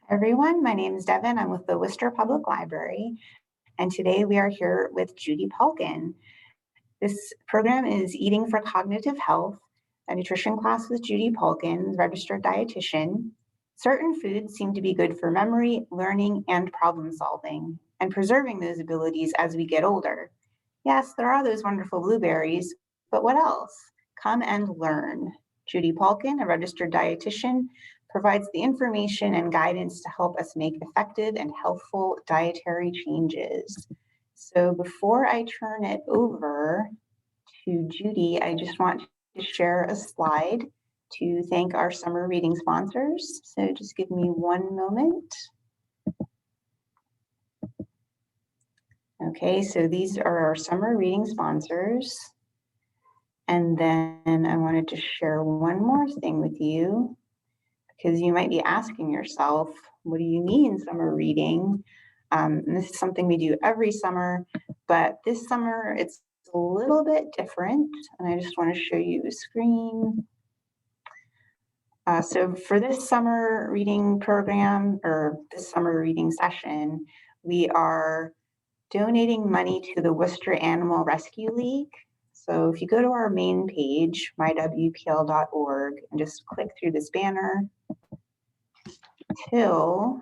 Everyone, my name is Devin. I'm with the Worcester Public Library, and today we are here with Judy Palken. This program is Eating for Cognitive Health, a nutrition class with Judy Palken, registered dietitian. Certain foods seem to be good for memory, learning, and problem solving, and preserving those abilities as we get older. Yes, there are those wonderful blueberries, but what else? Come and learn. Judy Palken, a registered dietitian, provides the information and guidance to help us make effective and healthful dietary changes. So before I turn it over to Judy, I just want to share a slide to thank our summer reading sponsors. So just give me one moment. Okay, so these are our summer reading sponsors. And then I wanted to share one more thing with you, because you might be asking yourself, what do you mean summer reading? And this is something we do every summer, but this summer it's a little bit different. And I just want to show you a screen. So for this summer reading program, or this summer reading session, we are donating money to the Worcester Animal Rescue League. So if you go to our main page, mywpl.org, and just click through this banner till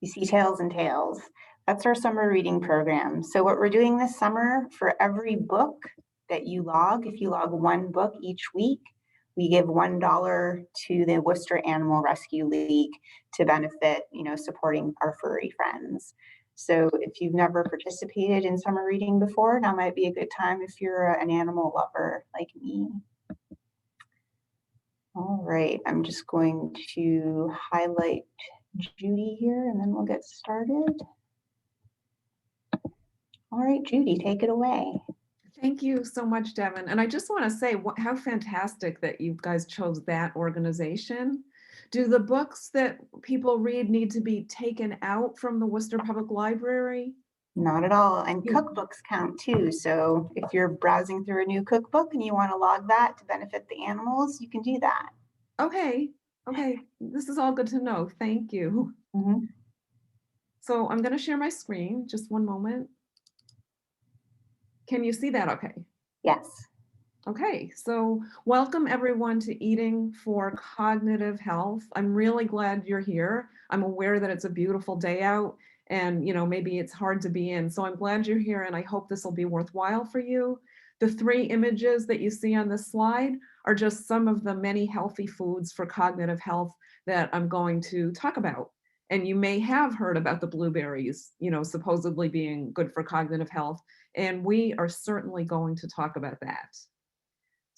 you see Tails and Tales. That's our summer reading program. So what we're doing this summer, for every book that you log, if you log one book each week, we give $1 to the Worcester Animal Rescue League to benefit, supporting our furry friends. So if you've never participated in summer reading before, now might be a good time if you're an animal lover like me. All right, I'm just going to highlight Judy here and then we'll get started. All right, Judy, take it away. Thank you so much, Devin. And I just want to say how fantastic that you guys chose that organization. Do the books that people read need to be taken out from the Worcester Public Library? Not at all. And cookbooks count too. So if you're browsing through a new cookbook and you want to log that to benefit the animals, you can do that. Okay. This is all good to know. Thank you. Mm-hmm. So I'm going to share my screen. Just one moment. Can you see that okay? Yes. Okay, so welcome everyone to Eating for Cognitive Health. I'm really glad you're here. I'm aware that it's a beautiful day out and maybe it's hard to be in. So I'm glad you're here and I hope this will be worthwhile for you. The 3 images that you see on this slide are just some of the many healthy foods for cognitive health that I'm going to talk about. And you may have heard about the blueberries, supposedly being good for cognitive health. And we are certainly going to talk about that.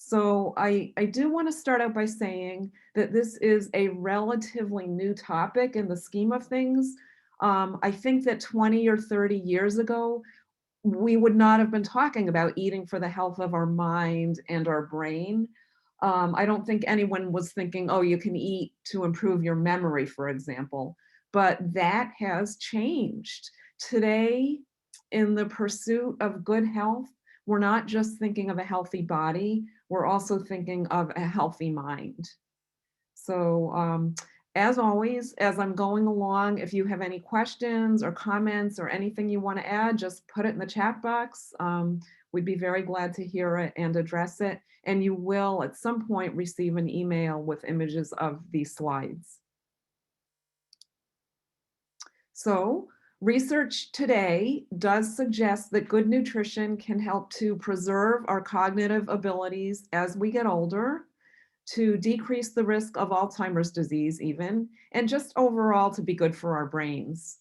So I do want to start out by saying that this is a relatively new topic in the scheme of things. I think that 20 or 30 years ago, we would not have been talking about eating for the health of our mind and our brain. I don't think anyone was thinking, oh, you can eat to improve your memory, for example. But that has changed. Today, in the pursuit of good health, we're not just thinking of a healthy body, we're also thinking of a healthy mind. So as always, as I'm going along, if you have any questions or comments or anything you want to add, just put it in the chat box. We'd be very glad to hear it and address it. And you will at some point receive an email with images of these slides. So research today does suggest that good nutrition can help to preserve our cognitive abilities as we get older, to decrease the risk of Alzheimer's disease even, and just overall to be good for our brains.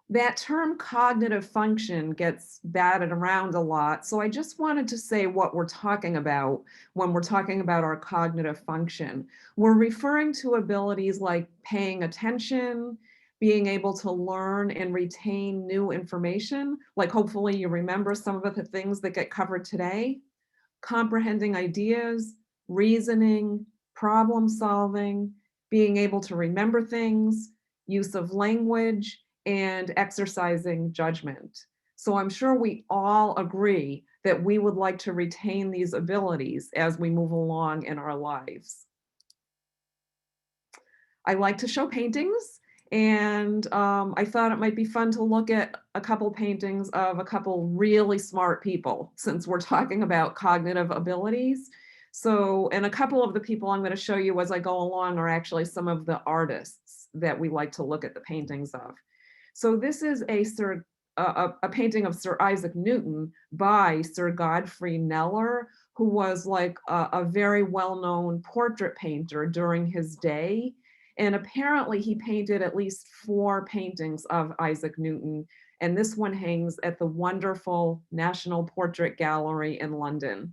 That term cognitive function gets batted around a lot, so I just wanted to say what we're talking about when we're talking about our cognitive function. We're referring to abilities like paying attention, being able to learn and retain new information, like hopefully you remember some of the things that get covered today, comprehending ideas, reasoning, problem solving, being able to remember things, use of language, and exercising judgment. So I'm sure we all agree that we would like to retain these abilities as we move along in our lives. I like to show paintings, and I thought it might be fun to look at a couple paintings of a couple really smart people, since we're talking about cognitive abilities. So, and a couple of the people I'm going to show you as I go along are actually some of the artists that we like to look at the paintings of. So this is a painting of Sir Isaac Newton by Sir Godfrey Kneller, who was like a very well-known portrait painter during his day. And apparently he painted at least 4 paintings of Isaac Newton. And this one hangs at the wonderful National Portrait Gallery in London.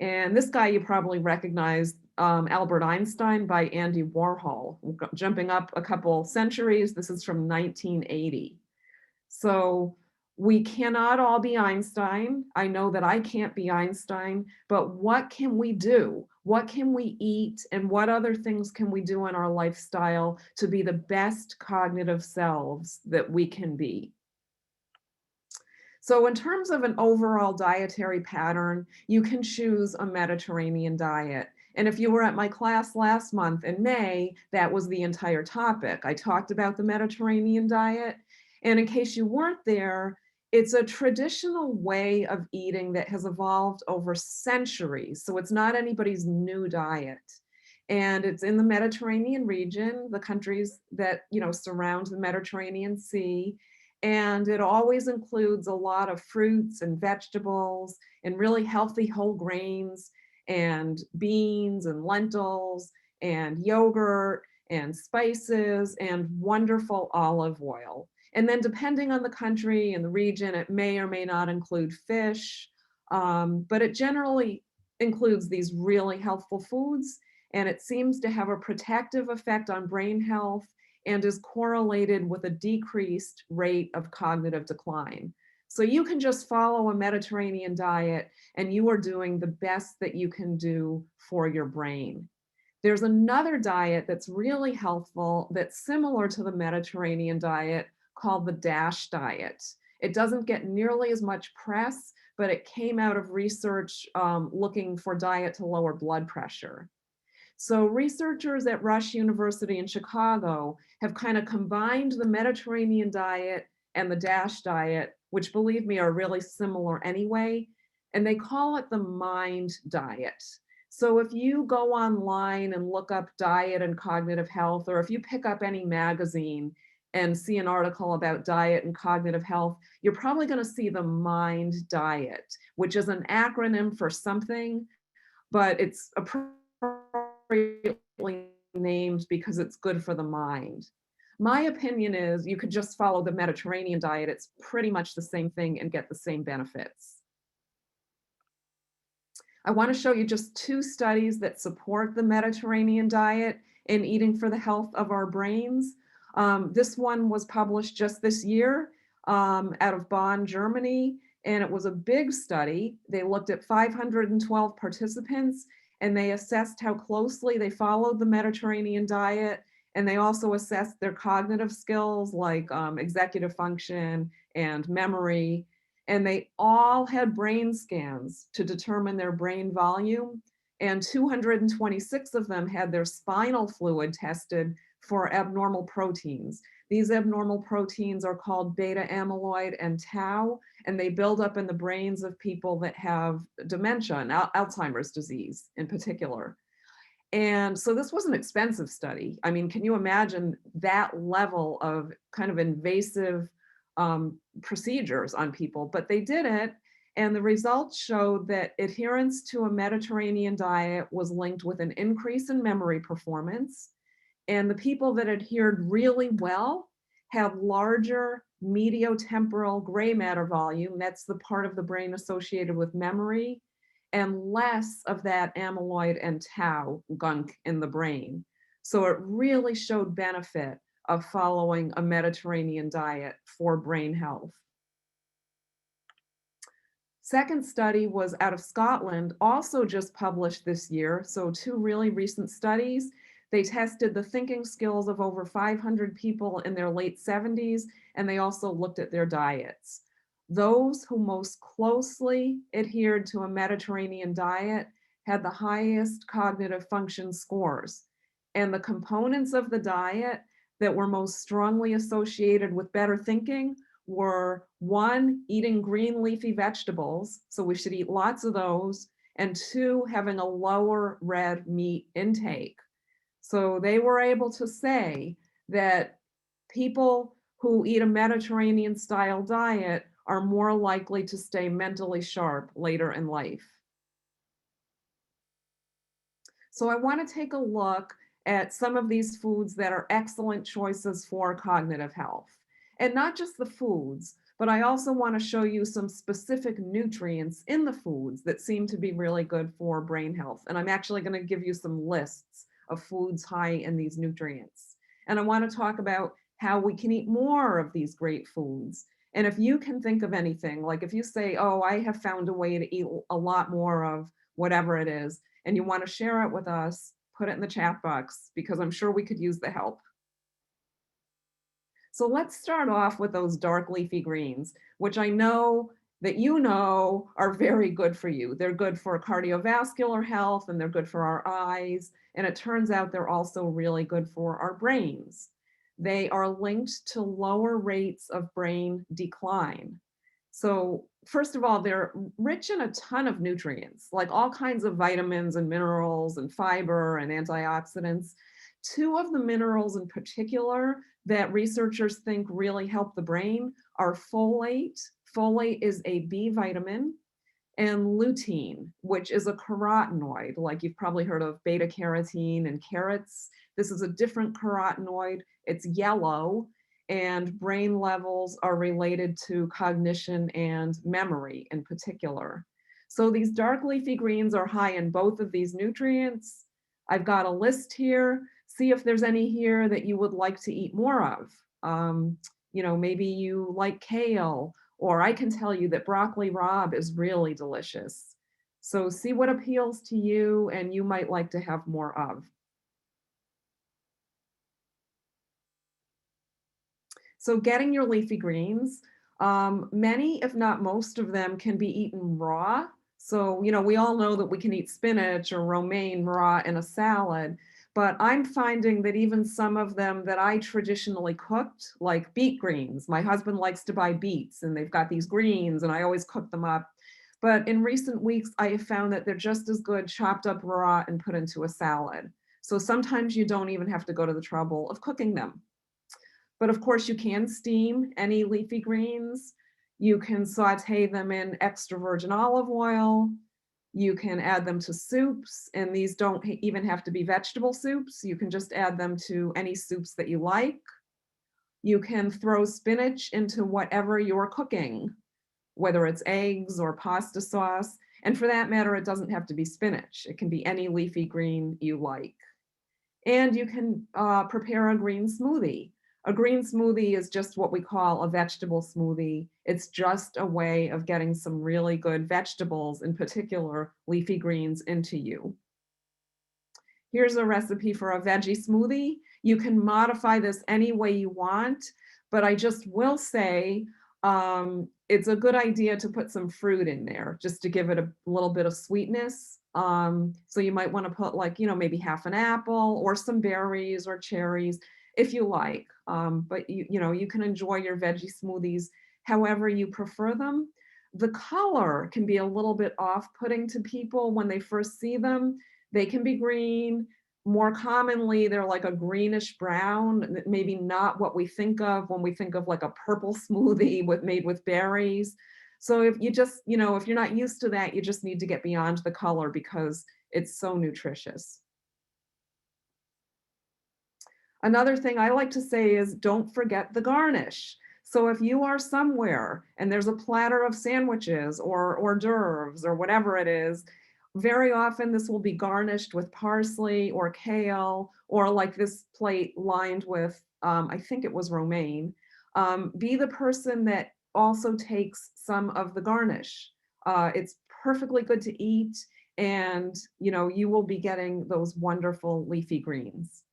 And this guy you probably recognize, Albert Einstein by Andy Warhol. Jumping up a couple centuries, this is from 1980. So we cannot all be Einstein. I know that I can't be Einstein, but what can we do? What can we eat? And what other things can we do in our lifestyle to be the best cognitive selves that we can be? So in terms of an overall dietary pattern, you can choose a Mediterranean diet. And if you were at my class last month in May, that was the entire topic. I talked about the Mediterranean diet. And in case you weren't there, it's a traditional way of eating that has evolved over centuries. So it's not anybody's new diet. And it's in the Mediterranean region, the countries that, surround the Mediterranean Sea. And it always includes a lot of fruits and vegetables and really healthy whole grains and beans and lentils and yogurt and spices and wonderful olive oil. And then depending on the country and the region, it may or may not include fish, but it generally includes these really healthful foods, and it seems to have a protective effect on brain health and is correlated with a decreased rate of cognitive decline. So you can just follow a Mediterranean diet and you are doing the best that you can do for your brain. There's another diet that's really healthful that's similar to the Mediterranean diet called the DASH diet. It doesn't get nearly as much press, but it came out of research looking for diet to lower blood pressure. So researchers at Rush University in Chicago have kind of combined the Mediterranean diet and the DASH diet, which believe me are really similar anyway, and they call it the MIND diet. So if you go online and look up diet and cognitive health, or if you pick up any magazine and see an article about diet and cognitive health, you're probably going to see the MIND diet, which is an acronym for something, but it's appropriately named because it's good for the mind. My opinion is you could just follow the Mediterranean diet. It's pretty much the same thing and get the same benefits. I want to show you just 2 studies that support the Mediterranean diet in eating for the health of our brains. This one was published just this year out of Bonn, Germany, and it was a big study. They looked at 512 participants and they assessed how closely they followed the Mediterranean diet. And they also assessed their cognitive skills like executive function and memory. And they all had brain scans to determine their brain volume. And 226 of them had their spinal fluid tested for abnormal proteins. These abnormal proteins are called beta amyloid and tau, and they build up in the brains of people that have dementia and Alzheimer's disease in particular. And so this was an expensive study. I mean, can you imagine that level of kind of invasive procedures on people? But they did it, and the results showed that adherence to a Mediterranean diet was linked with an increase in memory performance. And the people that adhered really well had larger mediotemporal gray matter volume, that's the part of the brain associated with memory, and less of that amyloid and tau gunk in the brain. So it really showed benefit of following a Mediterranean diet for brain health. Second study was out of Scotland, also just published this year, so 2 really recent studies. They tested the thinking skills of over 500 people in their late 70s, and they also looked at their diets. Those who most closely adhered to a Mediterranean diet had the highest cognitive function scores. And the components of the diet that were most strongly associated with better thinking were: one, eating green leafy vegetables, so we should eat lots of those, and two, having a lower red meat intake. So they were able to say that people who eat a Mediterranean style diet are more likely to stay mentally sharp later in life. So I want to take a look at some of these foods that are excellent choices for cognitive health. And not just the foods, but I also want to show you some specific nutrients in the foods that seem to be really good for brain health. And I'm actually going to give you some lists of foods high in these nutrients. And I want to talk about how we can eat more of these great foods. And if you can think of anything, like if you say, oh, I have found a way to eat a lot more of whatever it is, and you want to share it with us, put it in the chat box, because I'm sure we could use the help. So let's start off with those dark leafy greens, which I know that you know are very good for you. They're good for cardiovascular health, and they're good for our eyes. And it turns out they're also really good for our brains. They are linked to lower rates of brain decline. So first of all, they're rich in a ton of nutrients, like all kinds of vitamins and minerals and fiber and antioxidants. Two of the minerals in particular that researchers think really help the brain are folate. Folate is a B vitamin, and lutein, which is a carotenoid, like you've probably heard of beta carotene and carrots. This is a different carotenoid. It's yellow, and brain levels are related to cognition and memory in particular. So these dark leafy greens are high in both of these nutrients. I've got a list here. See if there's any here that you would like to eat more of. Maybe you like kale, or I can tell you that broccoli rabe is really delicious. So see what appeals to you and you might like to have more of. So getting your leafy greens, many, if not most of them, can be eaten raw. So, we all know that we can eat spinach or romaine raw in a salad, but I'm finding that even some of them that I traditionally cooked, like beet greens, my husband likes to buy beets and they've got these greens and I always cook them up. But in recent weeks, I have found that they're just as good chopped up raw and put into a salad. So sometimes you don't even have to go to the trouble of cooking them. But of course, you can steam any leafy greens. You can saute them in extra virgin olive oil. You can add them to soups, and these don't even have to be vegetable soups. You can just add them to any soups that you like. You can throw spinach into whatever you're cooking, whether it's eggs or pasta sauce. And for that matter, it doesn't have to be spinach. It can be any leafy green you like. And you can prepare a green smoothie. A green smoothie is just what we call a vegetable smoothie. It's just a way of getting some really good vegetables, in particular leafy greens, into you. Here's a recipe for a veggie smoothie. You can modify this any way you want, but I just will say it's a good idea to put some fruit in there just to give it a little bit of sweetness. So you might want to put maybe half an apple or some berries or cherries if you like. But you can enjoy your veggie smoothies however you prefer them. The color can be a little bit off-putting to people when they first see them. They can be green. More commonly, they're like a greenish brown, maybe not what we think of when we think of like a purple smoothie made with berries. So if you just, if you're not used to that, you just need to get beyond the color because it's so nutritious. Another thing I like to say is don't forget the garnish. So if you are somewhere and there's a platter of sandwiches or hors d'oeuvres or whatever it is, very often this will be garnished with parsley or kale, or like this plate lined with, I think it was romaine. Be the person that also takes some of the garnish. It's perfectly good to eat. and you will be getting those wonderful leafy greens.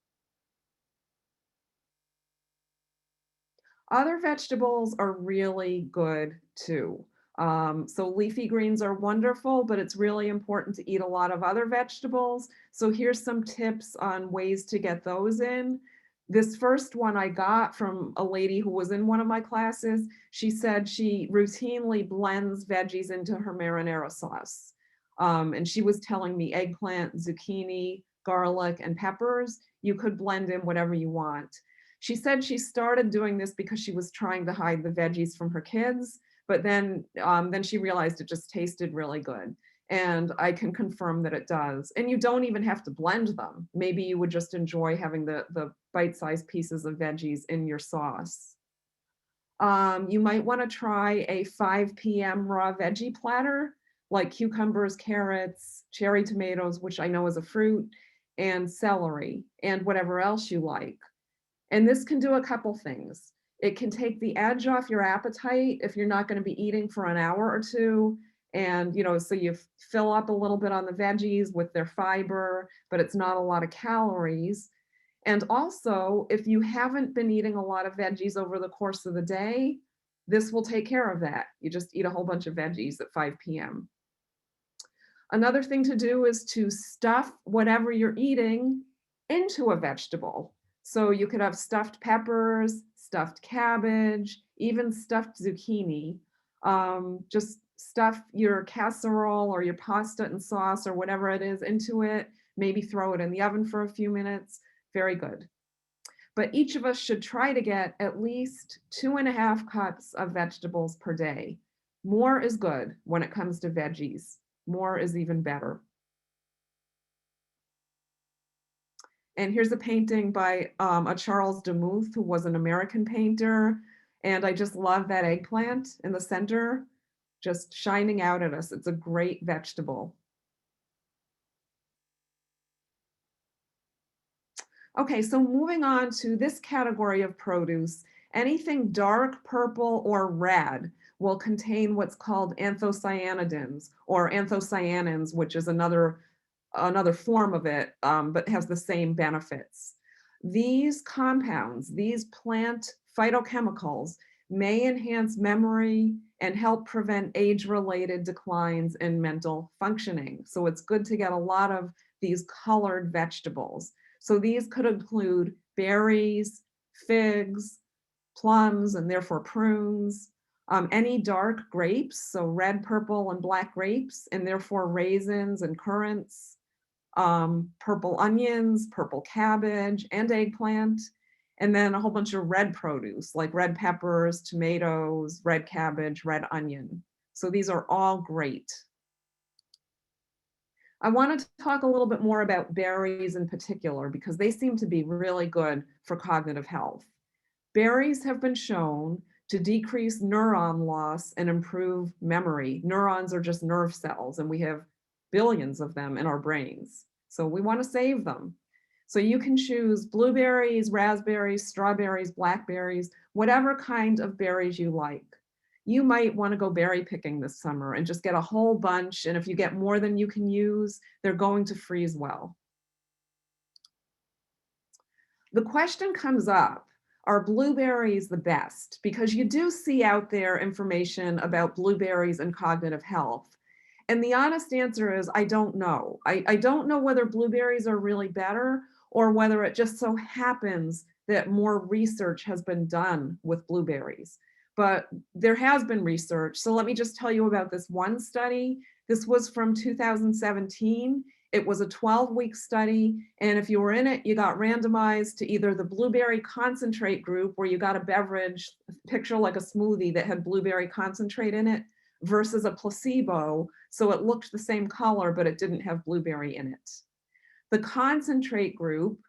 Other vegetables are really good too. So leafy greens are wonderful, but it's really important to eat a lot of other vegetables. So here's some tips on ways to get those in. This first one I got from a lady who was in one of my classes. She said she routinely blends veggies into her marinara sauce. And she was telling me eggplant, zucchini, garlic, and peppers. You could blend in whatever you want. She said she started doing this because she was trying to hide the veggies from her kids, but then she realized it just tasted really good. And I can confirm that it does. And you don't even have to blend them. Maybe you would just enjoy having the bite-sized pieces of veggies in your sauce. You might want to try a 5 p.m. raw veggie platter, like cucumbers, carrots, cherry tomatoes, which I know is a fruit, and celery, and whatever else you like. And this can do a couple things. It can take the edge off your appetite if you're not going to be eating for an hour or two. And, so you fill up a little bit on the veggies with their fiber, but it's not a lot of calories. And also, if you haven't been eating a lot of veggies over the course of the day, this will take care of that. You just eat a whole bunch of veggies at 5 p.m. Another thing to do is to stuff whatever you're eating into a vegetable. So you could have stuffed peppers, stuffed cabbage, even stuffed zucchini. Just stuff your casserole or your pasta and sauce or whatever it is into it. Maybe throw it in the oven for a few minutes. Very good. But each of us should try to get at least 2.5 cups of vegetables per day. More is good when it comes to veggies. More is even better. And here's a painting by a Charles Demuth, who was an American painter. And I just love that eggplant in the center, just shining out at us. It's a great vegetable. Okay, so moving on to this category of produce, anything dark purple or red will contain what's called anthocyanidins or anthocyanins, which is another form of it, but has the same benefits. These compounds, these plant phytochemicals, may enhance memory and help prevent age-related declines in mental functioning. So it's good to get a lot of these colored vegetables. So these could include berries, figs, plums, and therefore prunes, any dark grapes, so red, purple, and black grapes, and therefore raisins and currants, purple onions, purple cabbage, and eggplant, and then a whole bunch of red produce like red peppers, tomatoes, red cabbage, red onion. So these are all great. I wanted to talk a little bit more about berries in particular because they seem to be really good for cognitive health. Berries have been shown to decrease neuron loss and improve memory. Neurons are just nerve cells, and we have billions of them in our brains. So we want to save them. So you can choose blueberries, raspberries, strawberries, blackberries, whatever kind of berries you like. You might want to go berry picking this summer and just get a whole bunch. And if you get more than you can use, they're going to freeze well. The question comes up, are blueberries the best? Because you do see out there information about blueberries and cognitive health. And the honest answer is, I don't know. I don't know whether blueberries are really better or whether it just so happens that more research has been done with blueberries. But there has been research. So let me just tell you about this one study. This was from 2017. It was a 12-week study. And if you were in it, you got randomized to either the blueberry concentrate group, where you got a beverage, picture like a smoothie that had blueberry concentrate in it, versus a placebo. So it looked the same color, but it didn't have blueberry in it. The concentrate group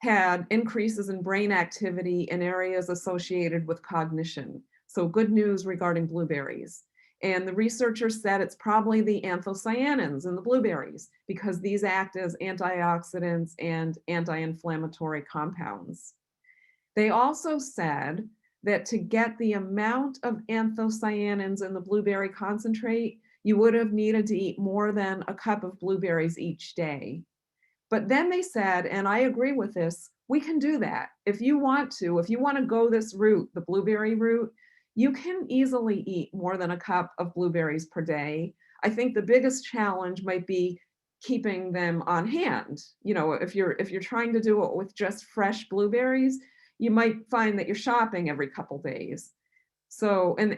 had increases in brain activity in areas associated with cognition. So good news regarding blueberries. And the researchers said it's probably the anthocyanins in the blueberries because these act as antioxidants and anti-inflammatory compounds. They also said that to get the amount of anthocyanins in the blueberry concentrate, you would have needed to eat more than a cup of blueberries each day. But then they said, and I agree with this, we can do that. If you want to go this route, the blueberry route, you can easily eat more than a cup of blueberries per day. I think the biggest challenge might be keeping them on hand. If you're trying to do it with just fresh blueberries, you might find that you're shopping every couple days. So, and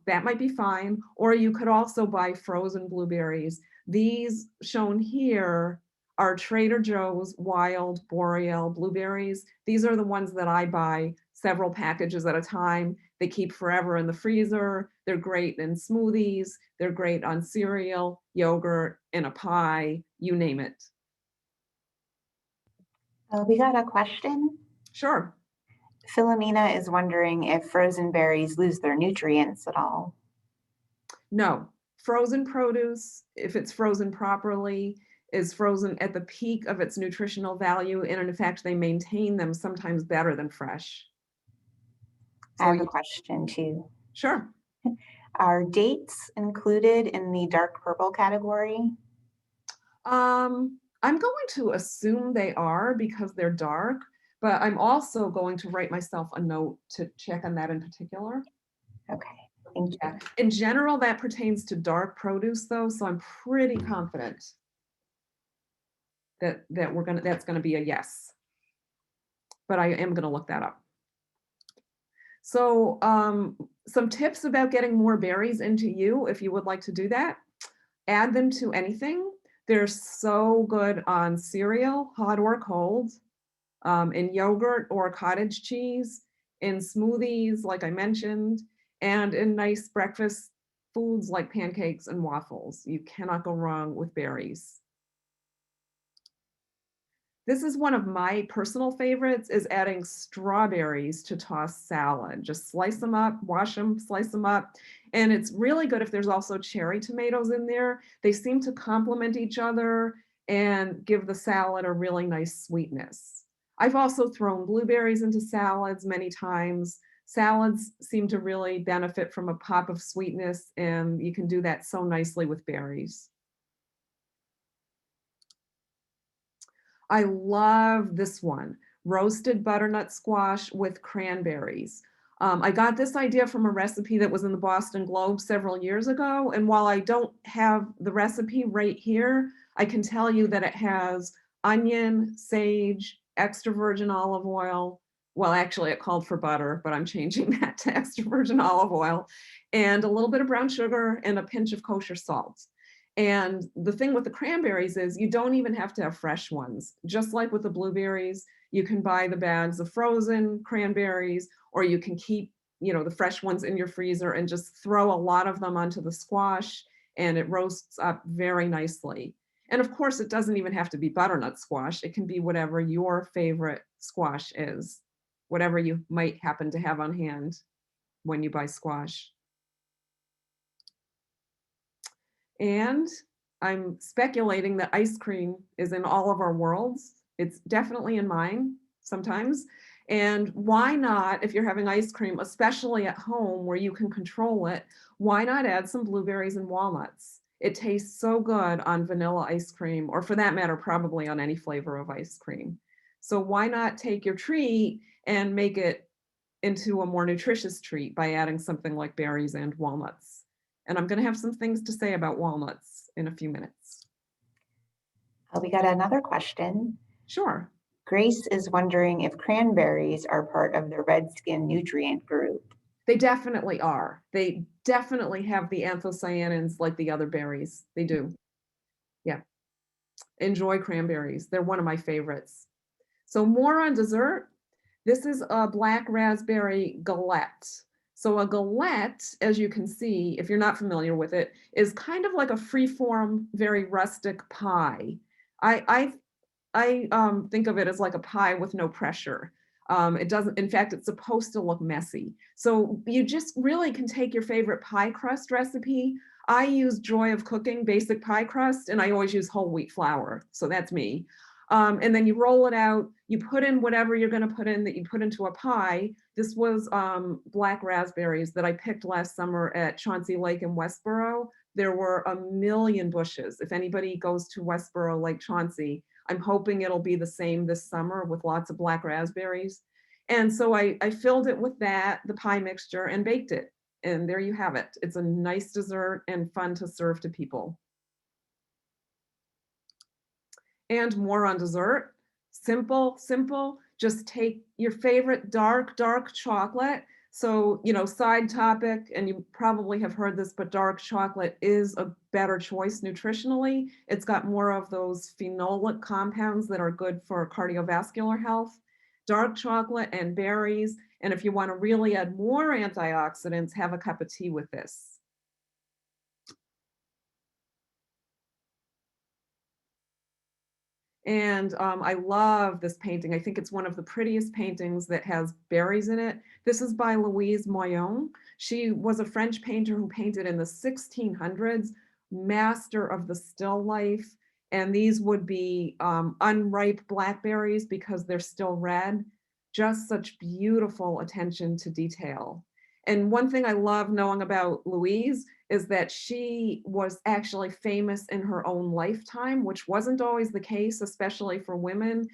that might be fine. Or you could also buy frozen blueberries. These shown here are Trader Joe's wild boreal blueberries. These are the ones that I buy several packages at a time. They keep forever in the freezer. They're great in smoothies. They're great on cereal, yogurt, in a pie, you name it. We got a question. Sure. Philomena is wondering if frozen berries lose their nutrients at all. No, frozen produce, if it's frozen properly, is frozen at the peak of its nutritional value, and in fact, they maintain them sometimes better than fresh. I have a question too. Sure. Are dates included in the dark purple category? I'm going to assume they are because they're dark, but I'm also going to write myself a note to check on that in particular. Okay, thank you. Yeah. In general, that pertains to dark produce though, so I'm pretty confident that that's gonna be a yes. But I am gonna look that up. So some tips about getting more berries into you if you would like to do that. Add them to anything. They're so good on cereal, hot or cold, in yogurt or cottage cheese, in smoothies, like I mentioned, and in nice breakfast foods like pancakes and waffles. You cannot go wrong with berries. This is one of my personal favorites, is adding strawberries to tossed salad. Just slice them up, wash them, slice them up. And it's really good if there's also cherry tomatoes in there. They seem to complement each other and give the salad a really nice sweetness. I've also thrown blueberries into salads many times. Salads seem to really benefit from a pop of sweetness, and you can do that so nicely with berries. I love this one, roasted butternut squash with cranberries. I got this idea from a recipe that was in the Boston Globe several years ago, and while I don't have the recipe right here, I can tell you that it has onion, sage, extra virgin olive oil. Well, actually, it called for butter, but I'm changing that to extra virgin olive oil, and a little bit of brown sugar and a pinch of kosher salt. And the thing with the cranberries is you don't even have to have fresh ones. Just like with the blueberries, you can buy the bags of frozen cranberries, or you can keep, the fresh ones in your freezer and just throw a lot of them onto the squash, and it roasts up very nicely. And of course, it doesn't even have to be butternut squash. It can be whatever your favorite squash is, whatever you might happen to have on hand when you buy squash. And I'm speculating that ice cream is in all of our worlds. It's definitely in mine sometimes. And why not, if you're having ice cream, especially at home where you can control it, why not add some blueberries and walnuts? It tastes so good on vanilla ice cream, or for that matter, probably on any flavor of ice cream. So why not take your treat and make it into a more nutritious treat by adding something like berries and walnuts? And I'm going to have some things to say about walnuts in a few minutes. We got another question. Sure. Grace is wondering if cranberries are part of the red skin nutrient group. They definitely are. They definitely have the anthocyanins like the other berries. They do. Yeah. Enjoy cranberries. They're one of my favorites. So more on dessert. This is a black raspberry galette. So a galette, as you can see, if you're not familiar with it, is kind of like a free-form, very rustic pie. I think of it as like a pie with no pressure. It doesn't, in fact, it's supposed to look messy. So you just really can take your favorite pie crust recipe. I use Joy of Cooking basic pie crust, and I always use whole wheat flour. So that's me. And then you roll it out, you put in whatever you're going to put in that you put into a pie. This was black raspberries that I picked last summer at Chauncey Lake in Westboro. there were a million bushes. If anybody goes to Westboro, Lake Chauncey, I'm hoping it'll be the same this summer with lots of black raspberries. And so I filled it with that, the pie mixture, and baked it. And there you have it. It's a nice dessert and fun to serve to people. And more on dessert. Simple, simple. Just take your favorite dark chocolate. So, side topic, and you probably have heard this, but dark chocolate is a better choice nutritionally. It's got more of those phenolic compounds that are good for cardiovascular health. Dark chocolate and berries. And if you want to really add more antioxidants, have a cup of tea with this. And I love this painting. I think it's one of the prettiest paintings that has berries in it. This is by Louise Moyon. She was a French painter who painted in the 1600s, master of the still life. And these would be unripe blackberries because they're still red. Just such beautiful attention to detail. And one thing I love knowing about Louise is that she was actually famous in her own lifetime, which wasn't always the case, especially for women.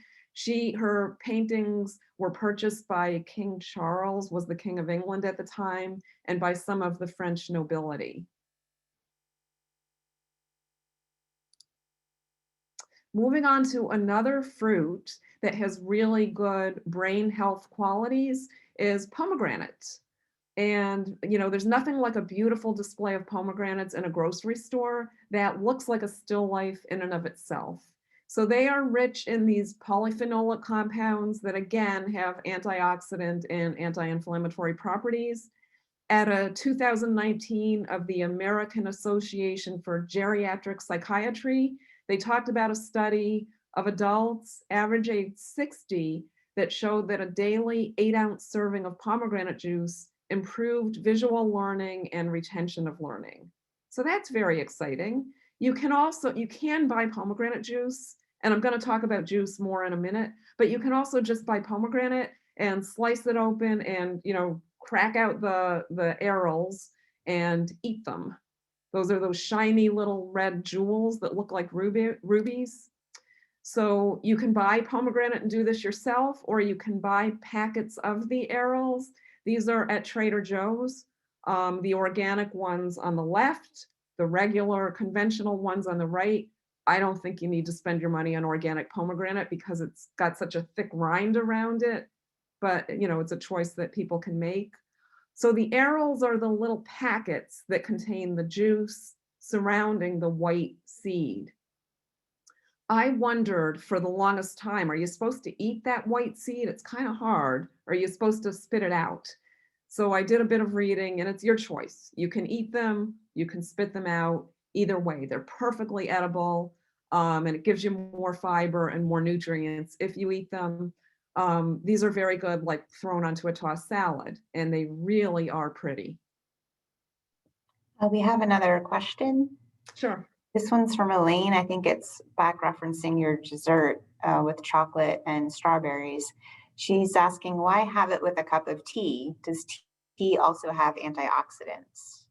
Her paintings were purchased by King Charles, was the King of England at the time, and by some of the French nobility. Moving on to another fruit that has really good brain health qualities is pomegranate. And, there's nothing like a beautiful display of pomegranates in a grocery store that looks like a still life in and of itself. So they are rich in these polyphenolic compounds that, again, have antioxidant and anti-inflammatory properties. At a 2019 of the American Association for Geriatric Psychiatry, they talked about a study of adults, average age 60, that showed that a daily 8-ounce serving of pomegranate juice improved visual learning and retention of learning. So that's very exciting. You can buy pomegranate juice, and I'm going to talk about juice more in a minute, but you can also just buy pomegranate and slice it open and, crack out the arils and eat them. Those are those shiny little red jewels that look like rubies. So you can buy pomegranate and do this yourself, or you can buy packets of the arils. These are at Trader Joe's, the organic ones on the left, the regular conventional ones on the right. I don't think you need to spend your money on organic pomegranate because it's got such a thick rind around it, but it's a choice that people can make. So the arils are the little packets that contain the juice surrounding the white seed. I wondered for the longest time, are you supposed to eat that white seed? It's kind of hard. Or are you supposed to spit it out? So I did a bit of reading, and it's your choice. You can eat them, you can spit them out. Either way, they're perfectly edible, and it gives you more fiber and more nutrients if you eat them. These are very good, like thrown onto a tossed salad, and they really are pretty. We have another question. Sure. This one's from Elaine. I think it's back referencing your dessert with chocolate and strawberries. She's asking, why have it with a cup of tea? Does tea also have antioxidants?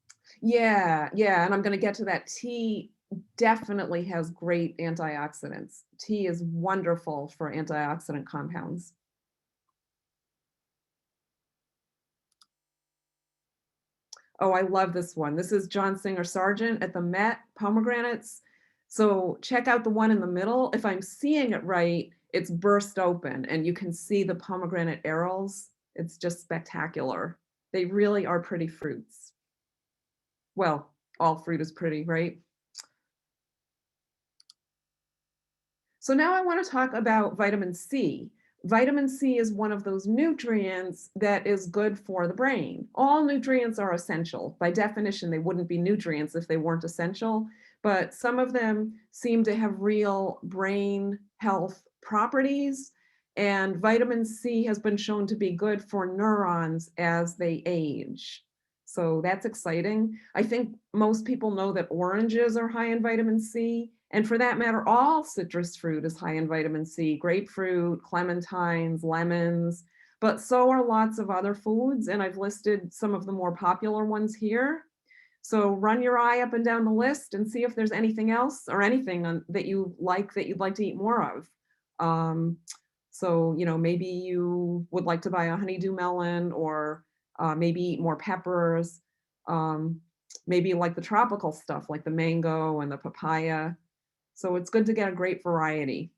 Yeah, and I'm going to get to that. Tea definitely has great antioxidants. Tea is wonderful for antioxidant compounds. Oh, I love this one. This is John Singer Sargent at the Met, pomegranates. So check out the one in the middle. If I'm seeing it right, it's burst open and you can see the pomegranate arils. It's just spectacular. They really are pretty fruits. Well, all fruit is pretty, right? So now I want to talk about vitamin C. Vitamin C is one of those nutrients that is good for the brain. All nutrients are essential. By definition, they wouldn't be nutrients if they weren't essential, but some of them seem to have real brain health properties, and vitamin C has been shown to be good for neurons as they age. So that's exciting. I think most people know that oranges are high in vitamin C. And for that matter, all citrus fruit is high in vitamin C, grapefruit, clementines, lemons, but so are lots of other foods. And I've listed some of the more popular ones here. So run your eye up and down the list and see if there's anything else or anything that you like that you'd like to eat more of. Um, so, maybe you would like to buy a honeydew melon or maybe eat more peppers. Um, Maybe like the tropical stuff like the mango and the papaya. So it's good to get a great variety.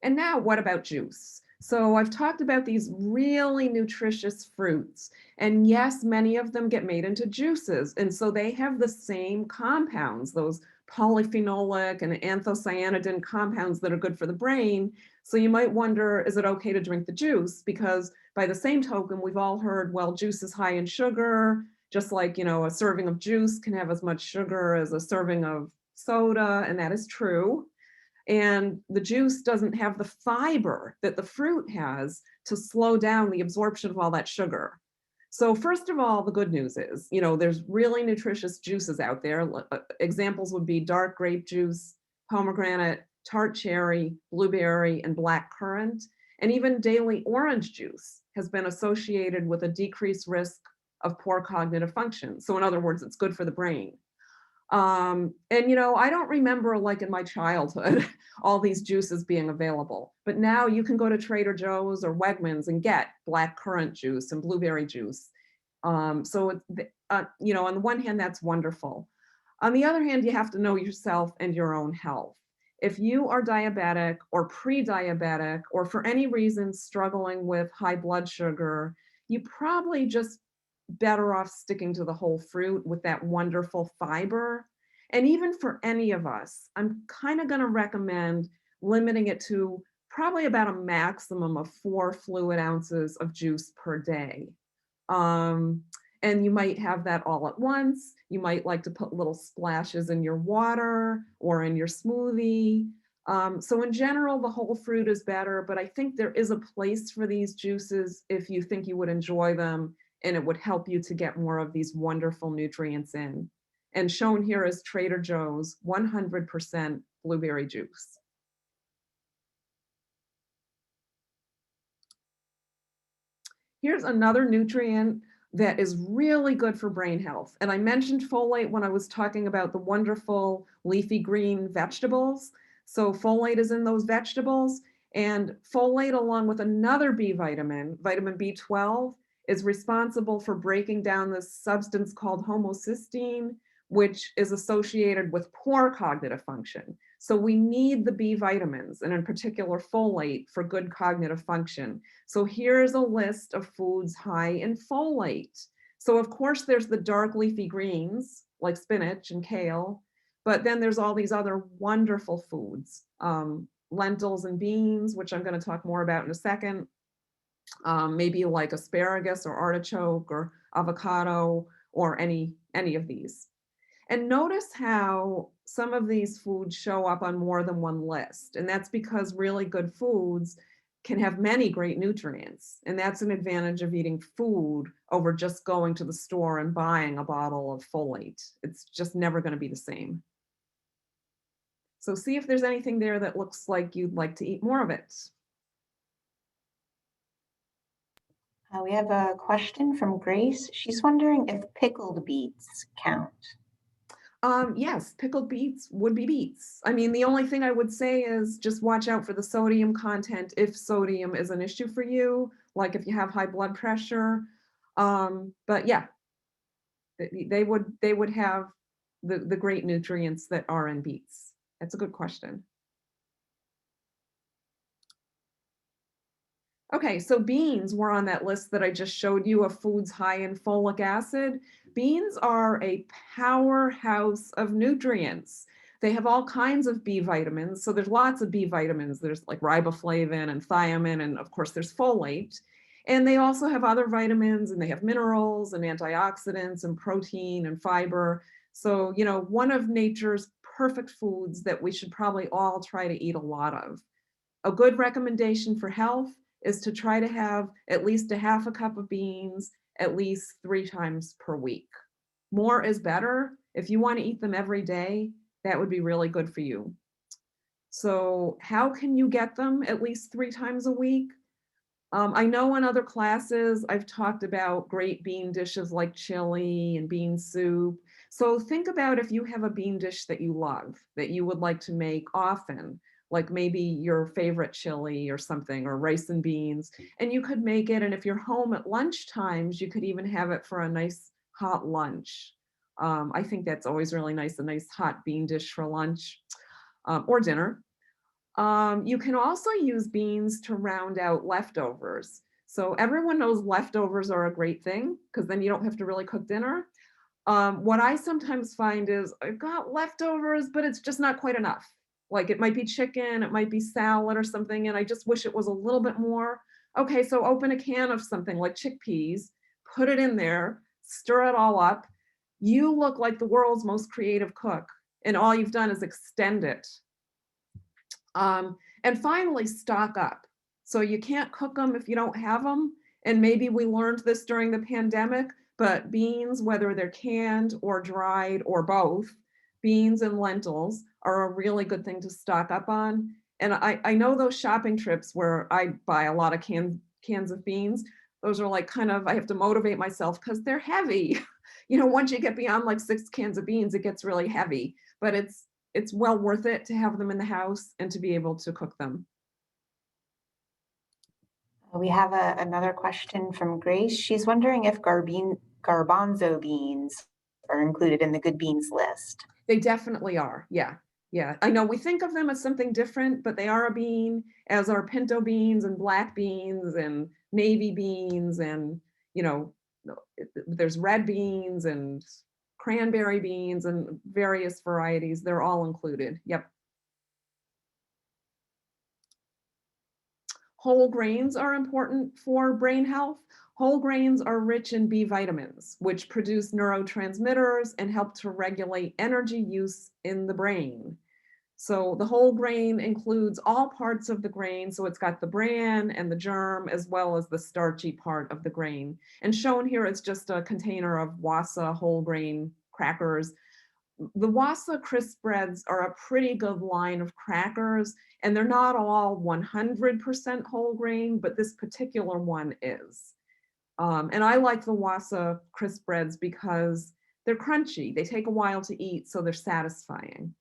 And now, what about juice? So, I've talked about these really nutritious fruits. And yes, many of them get made into juices. And so they have the same compounds, those polyphenolic and anthocyanidin compounds that are good for the brain. So, you might wonder, is it okay to drink the juice? Because by the same token, we've all heard, well, juice is high in sugar, just like, a serving of juice can have as much sugar as a serving of soda. And that is true. And the juice doesn't have the fiber that the fruit has to slow down the absorption of all that sugar. So first of all, the good news is, there's really nutritious juices out there. Examples would be dark grape juice, pomegranate, tart cherry, blueberry, and black currant. And even daily orange juice has been associated with a decreased risk of poor cognitive function. So in other words, it's good for the brain. And I don't remember like in my childhood all these juices being available, but now you can go to Trader Joe's or Wegmans and get black currant juice and blueberry juice. So it's on the one hand, that's wonderful. On the other hand, you have to know yourself and your own health. If you are diabetic or pre-diabetic or for any reason struggling with high blood sugar, you probably just better off sticking to the whole fruit with that wonderful fiber. And even for any of us, I'm kind of going to recommend limiting it to probably about a maximum of 4 fluid ounces of juice per day. Um, and you might have that all at once. You might like to put little splashes in your water or in your smoothie. So in general, the whole fruit is better, but I think there is a place for these juices if you think you would enjoy them and it would help you to get more of these wonderful nutrients in. And shown here is Trader Joe's 100% blueberry juice. Here's another nutrient that is really good for brain health. And I mentioned folate when I was talking about the wonderful leafy green vegetables. So folate is in those vegetables, and folate, along with another B vitamin, vitamin B12, is responsible for breaking down this substance called homocysteine, which is associated with poor cognitive function. So we need the B vitamins, and in particular folate, for good cognitive function. So here's a list of foods high in folate. So of course there's the dark leafy greens like spinach and kale, but then there's all these other wonderful foods, lentils and beans, which I'm going to talk more about in a second, maybe like asparagus or artichoke or avocado or any of these. And notice how some of these foods show up on more than one list. And that's because really good foods can have many great nutrients. And that's an advantage of eating food over just going to the store and buying a bottle of folate. It's just never going to be the same. So see if there's anything there that looks like you'd like to eat more of it. We have a question from Grace. She's wondering if pickled beets count. Yes, pickled beets would be beets. I mean, the only thing I would say is just watch out for the sodium content if sodium is an issue for you, like if you have high blood pressure. But yeah, they would have the great nutrients that are in beets. That's a good question. Okay, so beans were on that list that I just showed you of foods high in folic acid. Beans are a powerhouse of nutrients. They have all kinds of B vitamins. So there's lots of B vitamins. There's like riboflavin and thiamine, and of course there's folate. And they also have other vitamins, and they have minerals and antioxidants and protein and fiber. So, one of nature's perfect foods that we should probably all try to eat a lot of. A good recommendation for health is to try to have at least a half a cup of beans at least 3 times per week. More is better. If you want to eat them every day, that would be really good for you. So how can you get them at least 3 times a week? I know in other classes I've talked about great bean dishes like chili and bean soup. So think about if you have a bean dish that you love, that you would like to make often, like maybe your favorite chili or something, or rice and beans, and you could make it. And if you're home at lunch times, you could even have it for a nice hot lunch. I think that's always really nice, a nice hot bean dish for lunch or dinner. You can also use beans to round out leftovers. So everyone knows leftovers are a great thing because then you don't have to really cook dinner. What I sometimes find is I've got leftovers, but it's just not quite enough. Like it might be chicken, it might be salad or something, and I just wish it was a little bit more. Okay, so open a can of something like chickpeas, put it in there, stir it all up. You look like the world's most creative cook, and all you've done is extend it. And finally, stock up. So you can't cook them if you don't have them. And maybe we learned this during the pandemic, but beans, whether they're canned or dried or both, beans and lentils are a really good thing to stock up on. And I know those shopping trips where I buy a lot of cans of beans, those are like kind of, I have to motivate myself because they're heavy. You know, once you get beyond like 6 cans of beans, it gets really heavy, but it's well worth it to have them in the house and to be able to cook them. We have another question from Grace. She's wondering if garbanzo beans are included in the good beans list. They definitely are. Yeah. Yeah. I know we think of them as something different, but they are a bean, as are pinto beans and black beans and navy beans. And, you know, there's red beans and cranberry beans and various varieties. They're all included. Yep. Whole grains are important for brain health. Whole grains are rich in B vitamins, which produce neurotransmitters and help to regulate energy use in the brain. So the whole grain includes all parts of the grain. So it's got the bran and the germ, as well as the starchy part of the grain. And shown here is just a container of Wassa whole grain crackers. The Wassa crisp breads are a pretty good line of crackers, and they're not all 100% whole grain, but this particular one is. And I like the Wassa crisp breads because they're crunchy. They take a while to eat, so they're satisfying.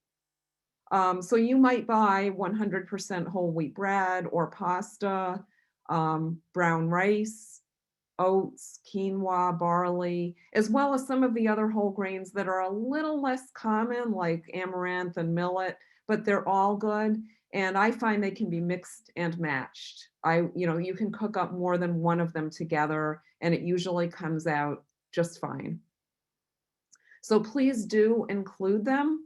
So you might buy 100% whole wheat bread or pasta, brown rice, oats, quinoa, barley, as well as some of the other whole grains that are a little less common, like amaranth and millet, but they're all good. And I find they can be mixed and matched. You can cook up more than one of them together, and it usually comes out just fine. So please do include them.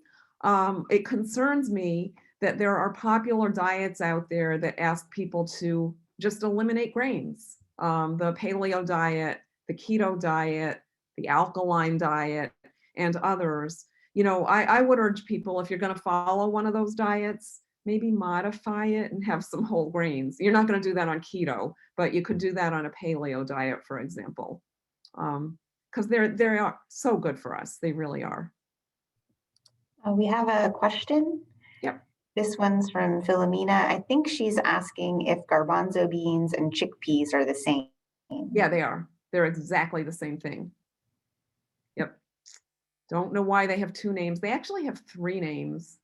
It concerns me that there are popular diets out there that ask people to just eliminate grains. The paleo diet, the keto diet, the alkaline diet, and others. I would urge people, if you're going to follow one of those diets, maybe modify it and have some whole grains. You're not going to do that on keto, but you could do that on a paleo diet, for example, because they are so good for us. They really are. We have a question. Yep. This one's from Philomena. I think she's asking if garbanzo beans and chickpeas are the same. Yeah, they are. They're exactly the same thing. Yep. Don't know why they have two names. They actually have three names.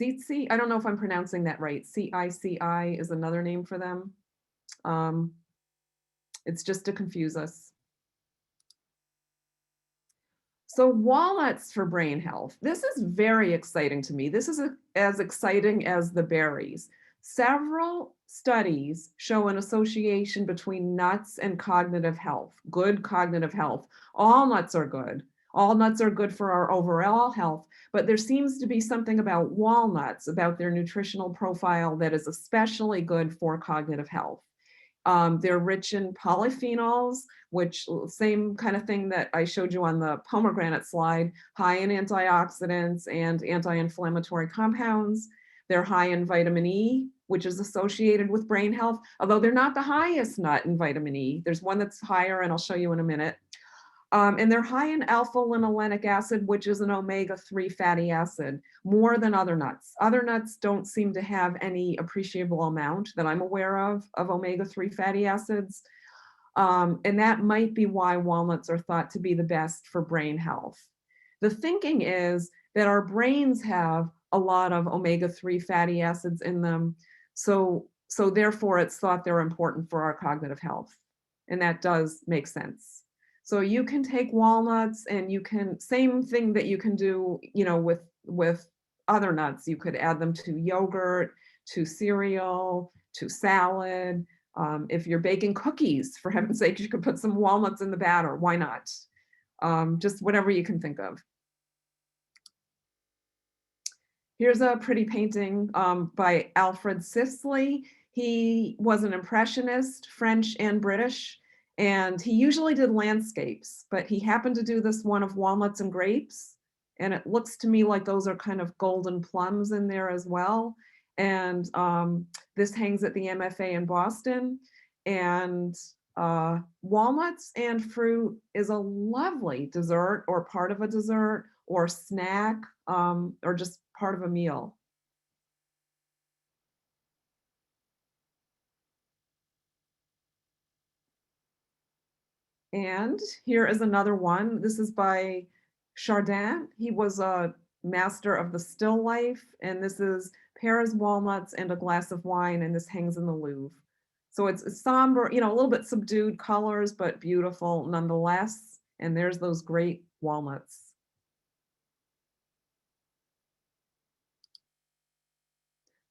Cici, I don't know if I'm pronouncing that right. CICI is another name for them. It's just to confuse us. So walnuts for brain health. This is very exciting to me. This is as exciting as the berries. Several studies show an association between nuts and cognitive health, good cognitive health. All nuts are good. All nuts are good for our overall health, but there seems to be something about walnuts, about their nutritional profile, that is especially good for cognitive health. They're rich in polyphenols, which same kind of thing that I showed you on the pomegranate slide, high in antioxidants and anti-inflammatory compounds. They're high in vitamin E, which is associated with brain health, although they're not the highest nut in vitamin E. There's one that's higher, and I'll show you in a minute. And they're high in alpha-linolenic acid, which is an omega-3 fatty acid, more than other nuts. Other nuts don't seem to have any appreciable amount that I'm aware of omega-3 fatty acids. And that might be why walnuts are thought to be the best for brain health. The thinking is that our brains have a lot of omega-3 fatty acids in them, so therefore it's thought they're important for our cognitive health. And that does make sense. So you can take walnuts and you can, same thing that you can do, with other nuts. You could add them to yogurt, to cereal, to salad. If you're baking cookies, for heaven's sake, you could put some walnuts in the batter. Why not? Just whatever you can think of. Here's a pretty painting by Alfred Sisley. He was an impressionist, French and British, and he usually did landscapes, but he happened to do this one of walnuts and grapes, and it looks to me like those are kind of golden plums in there as well. And this hangs at the MFA in Boston, and walnuts and fruit is a lovely dessert or part of a dessert or snack, or just part of a meal. And here is another one. This is by Chardin. He was a master of the still life, and this is pears, walnuts, and a glass of wine, and this hangs in the Louvre. So it's somber, a little bit subdued colors, but beautiful nonetheless. And there's those great walnuts.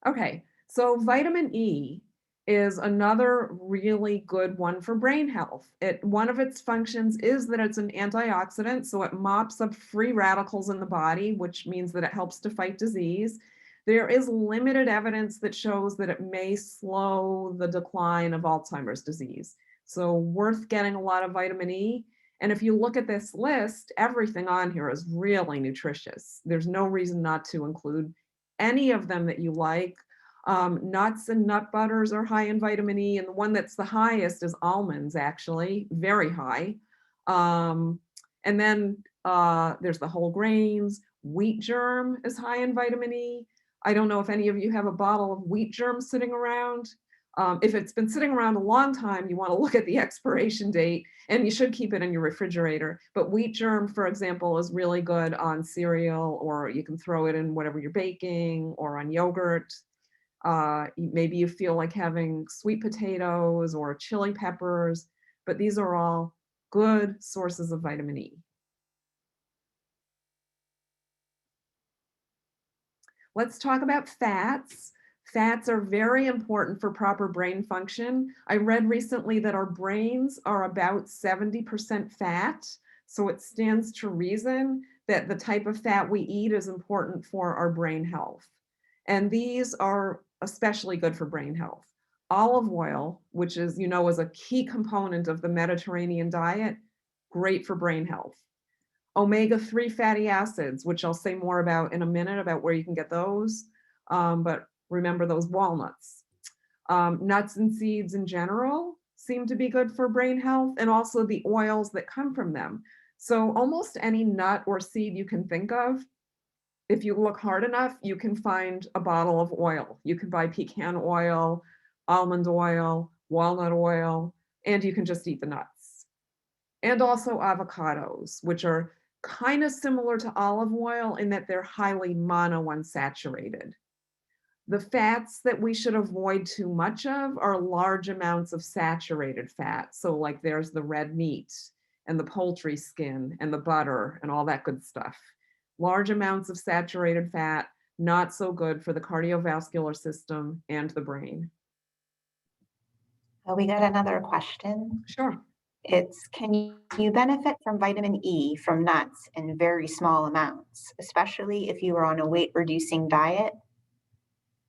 Okay, so vitamin E is another really good one for brain health. One of its functions is that it's an antioxidant, so it mops up free radicals in the body, which means that it helps to fight disease. There is limited evidence that shows that it may slow the decline of Alzheimer's disease. So worth getting a lot of vitamin E. And if you look at this list, everything on here is really nutritious. There's no reason not to include any of them that you like. Nuts and nut butters are high in vitamin E, and the one that's the highest is almonds, actually, very high. And then there's the whole grains. Wheat germ is high in vitamin E. I don't know if any of you have a bottle of wheat germ sitting around. If it's been sitting around a long time, you want to look at the expiration date, and you should keep it in your refrigerator. But wheat germ, for example, is really good on cereal, or you can throw it in whatever you're baking or on yogurt. Maybe you feel like having sweet potatoes or chili peppers, but these are all good sources of vitamin E. Let's talk about fats. Fats are very important for proper brain function. I read recently that our brains are about 70% fat, so it stands to reason that the type of fat we eat is important for our brain health. And these are especially good for brain health. Olive oil, which is, is a key component of the Mediterranean diet, great for brain health. Omega-3 fatty acids, which I'll say more about in a minute, about where you can get those. But remember those walnuts. Nuts and seeds in general seem to be good for brain health, and also the oils that come from them. So almost any nut or seed you can think of, if you look hard enough, you can find a bottle of oil. You can buy pecan oil, almond oil, walnut oil, and you can just eat the nuts. And also avocados, which are kind of similar to olive oil in that they're highly monounsaturated. The fats that we should avoid too much of are large amounts of saturated fat. So like there's the red meat and the poultry skin and the butter and all that good stuff. Large amounts of saturated fat, not so good for the cardiovascular system and the brain. We got another question. Sure. It's, can you benefit from vitamin E from nuts in very small amounts, especially if you are on a weight-reducing diet?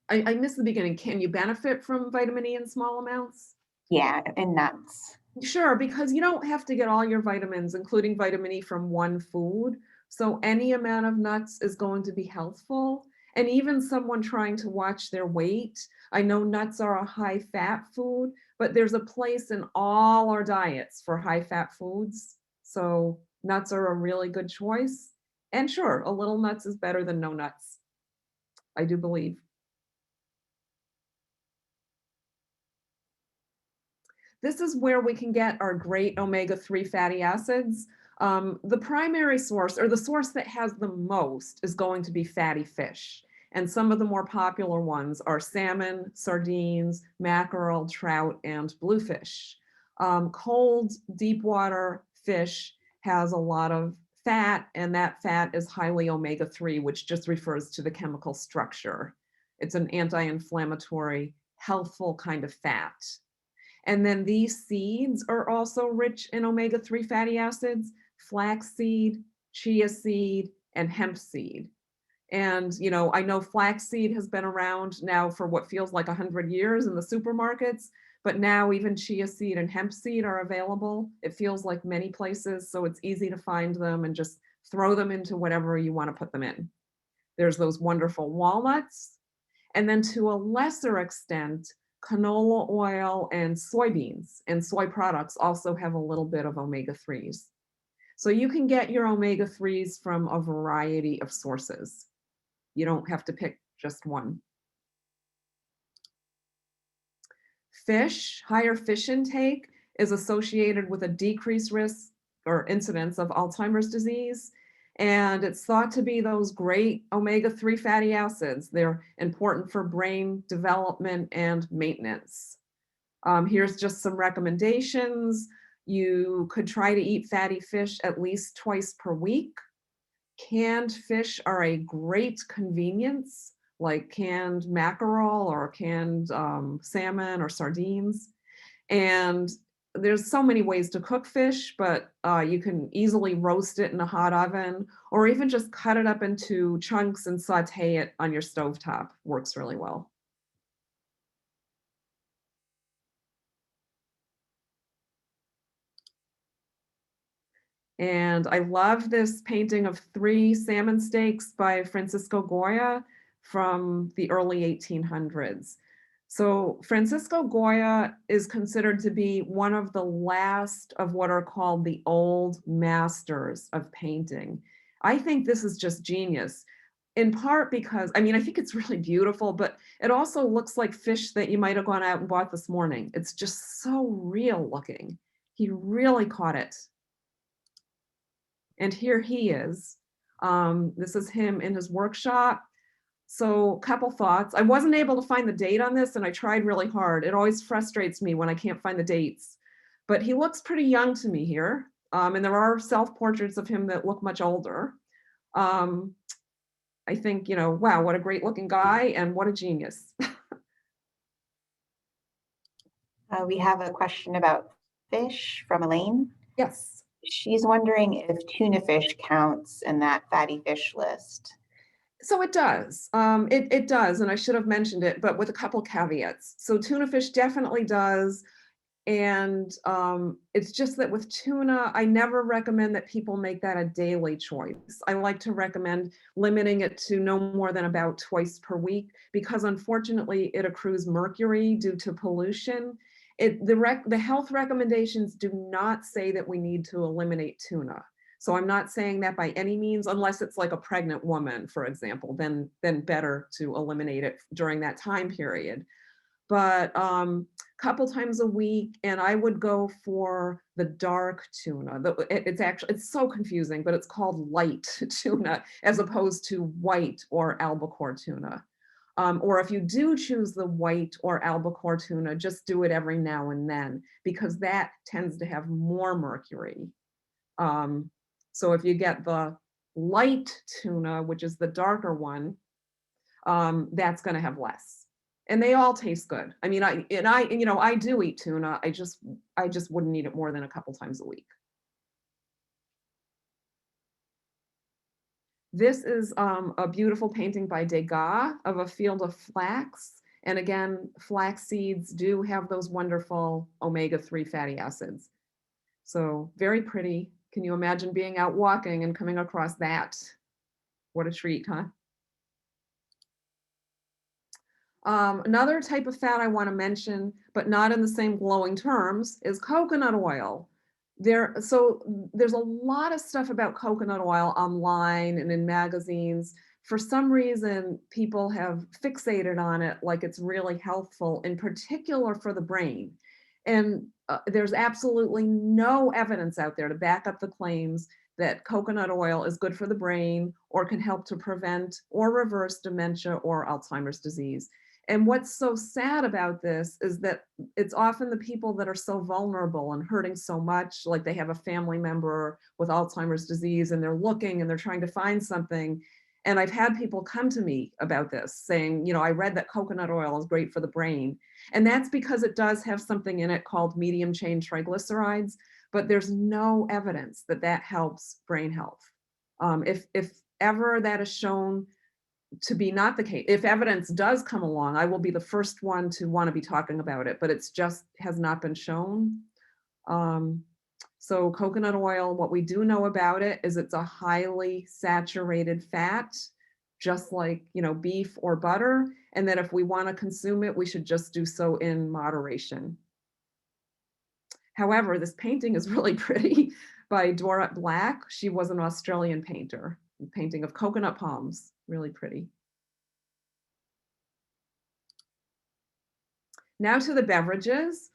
I missed the beginning. Can you benefit from vitamin E in small amounts? Yeah, in nuts. Sure, because you don't have to get all your vitamins, including vitamin E, from one food. So any amount of nuts is going to be healthful. And even someone trying to watch their weight, I know nuts are a high fat food, but there's a place in all our diets for high fat foods. So nuts are a really good choice. And sure, a little nuts is better than no nuts, I do believe. This is where we can get our great omega-3 fatty acids. The primary source, or the source that has the most, is going to be fatty fish. And some of the more popular ones are salmon, sardines, mackerel, trout, and bluefish. Cold, deep water fish has a lot of fat, and that fat is highly omega-3, which just refers to the chemical structure. It's an anti-inflammatory, healthful kind of fat. And then these seeds are also rich in omega-3 fatty acids: flaxseed, chia seed, and hemp seed. And, I know flaxseed has been around now for what feels like 100 years in the supermarkets, but now even chia seed and hemp seed are available. It feels like many places, so it's easy to find them and just throw them into whatever you want to put them in. There's those wonderful walnuts. And then to a lesser extent, canola oil and soybeans and soy products also have a little bit of omega-3s. So you can get your omega-3s from a variety of sources. You don't have to pick just one. Higher fish intake is associated with a decreased risk or incidence of Alzheimer's disease. And it's thought to be those great omega-3 fatty acids. They're important for brain development and maintenance. Here's just some recommendations. You could try to eat fatty fish at least twice per week. Canned fish are a great convenience, like canned mackerel or canned salmon or sardines. And there's so many ways to cook fish, but you can easily roast it in a hot oven, or even just cut it up into chunks and saute it on your stovetop. Works really well. And I love this painting of 3 salmon steaks by Francisco Goya from the early 1800s. So Francisco Goya is considered to be one of the last of what are called the old masters of painting. I think this is just genius, in part because, I think it's really beautiful, but it also looks like fish that you might have gone out and bought this morning. It's just so real looking. He really caught it. And here he is. This is him in his workshop. So a couple thoughts. I wasn't able to find the date on this, and I tried really hard. It always frustrates me when I can't find the dates. But he looks pretty young to me here. And there are self-portraits of him that look much older. I think, wow, what a great looking guy and what a genius. We have a question about fish from Elaine. Yes. She's wondering if tuna fish counts in that fatty fish list. So it does. It does, and I should have mentioned it, but with a couple caveats. So tuna fish definitely does. And it's just that with tuna, I never recommend that people make that a daily choice. I like to recommend limiting it to no more than about twice per week, because unfortunately it accrues mercury due to pollution. The health recommendations do not say that we need to eliminate tuna. So I'm not saying that by any means, unless it's like a pregnant woman, for example, then better to eliminate it during that time period. But couple times a week, and I would go for the dark tuna. It's so confusing, but it's called light tuna as opposed to white or albacore tuna. Or if you do choose the white or albacore tuna, just do it every now and then, because that tends to have more mercury. So if you get the light tuna, which is the darker one, that's going to have less. And they all taste good. I do eat tuna. I just wouldn't eat it more than a couple times a week. This is a beautiful painting by Degas of a field of flax. And again, flax seeds do have those wonderful omega-3 fatty acids. So very pretty. Can you imagine being out walking and coming across that? What a treat, huh? Another type of fat I want to mention, but not in the same glowing terms, is coconut oil. So there's a lot of stuff about coconut oil online and in magazines. For some reason, people have fixated on it like it's really helpful, in particular for the brain. And there's absolutely no evidence out there to back up the claims that coconut oil is good for the brain or can help to prevent or reverse dementia or Alzheimer's disease. And what's so sad about this is that it's often the people that are so vulnerable and hurting so much, like they have a family member with Alzheimer's disease and they're looking and they're trying to find something. And I've had people come to me about this saying, I read that coconut oil is great for the brain. And that's because it does have something in it called medium chain triglycerides, but there's no evidence that that helps brain health. If ever that is shown to be not the case, if evidence does come along, I will be the first one to want to be talking about it, but it's just has not been shown. So coconut oil, what we do know about it is it's a highly saturated fat, just like, beef or butter, and that if we want to consume it, we should just do so in moderation. However, this painting is really pretty by Dora Black. She was an Australian painter, painting of coconut palms, really pretty. Now to the beverages.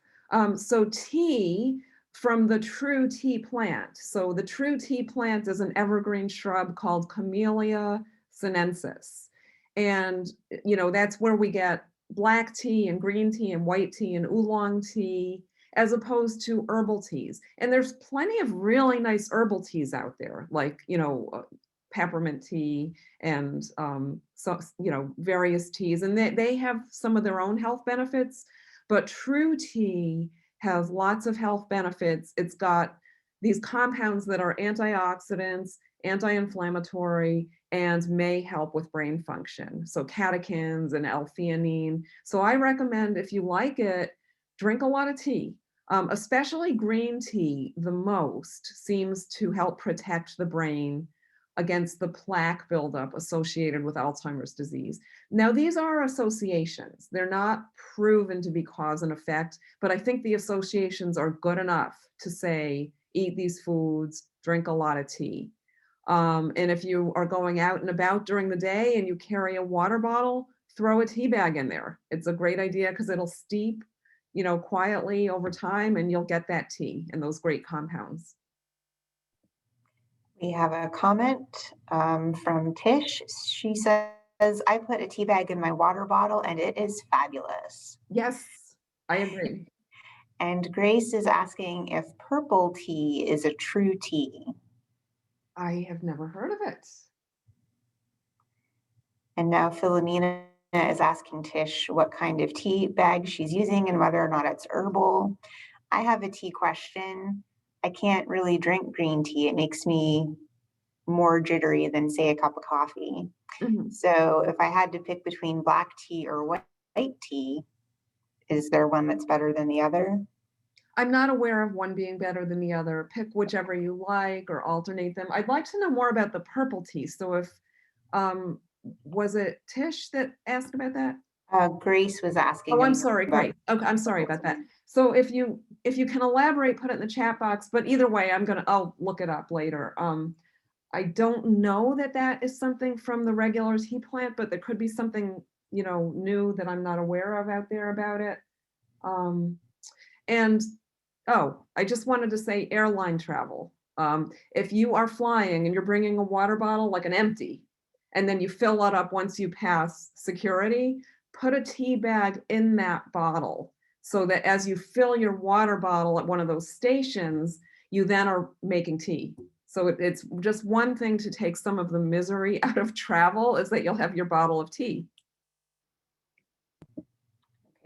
So tea from the true tea plant. So the true tea plant is an evergreen shrub called Camellia sinensis. And, that's where we get black tea and green tea and white tea and oolong tea, as opposed to herbal teas. And there's plenty of really nice herbal teas out there, like, peppermint tea and various teas, and they have some of their own health benefits, but true tea has lots of health benefits. It's got these compounds that are antioxidants, anti-inflammatory, and may help with brain function. So catechins and L-theanine. So I recommend, if you like it, drink a lot of tea. Especially green tea, the most seems to help protect the brain against the plaque buildup associated with Alzheimer's disease. Now, these are associations. They're not proven to be cause and effect, but I think the associations are good enough to say, eat these foods, drink a lot of tea. And if you are going out and about during the day and you carry a water bottle, throw a tea bag in there. It's a great idea because it'll steep, quietly over time, and you'll get that tea and those great compounds. We have a comment from Tish. She says, I put a tea bag in my water bottle and it is fabulous. Yes, I agree. And Grace is asking if purple tea is a true tea. I have never heard of it. And now Philomena is asking Tish what kind of tea bag she's using and whether or not it's herbal. I have a tea question. I can't really drink green tea. It makes me more jittery than, say, a cup of coffee. Mm-hmm. So if I had to pick between black tea or white tea, is there one that's better than the other? I'm not aware of one being better than the other. Pick whichever you like or alternate them. I'd like to know more about the purple tea. So if, was it Tish that asked about that? Grace was asking. Oh, I'm sorry, Grace. Okay, I'm sorry about that. So if you can elaborate, put it in the chat box, but either way, I'll look it up later. I don't know that is something from the regular tea plant, but there could be something, new that I'm not aware of out there about it. I just wanted to say airline travel. If you are flying and you're bringing a water bottle, like an empty, and then you fill it up once you pass security, put a tea bag in that bottle so that as you fill your water bottle at one of those stations, you then are making tea. So it's just one thing to take some of the misery out of travel, is that you'll have your bottle of tea.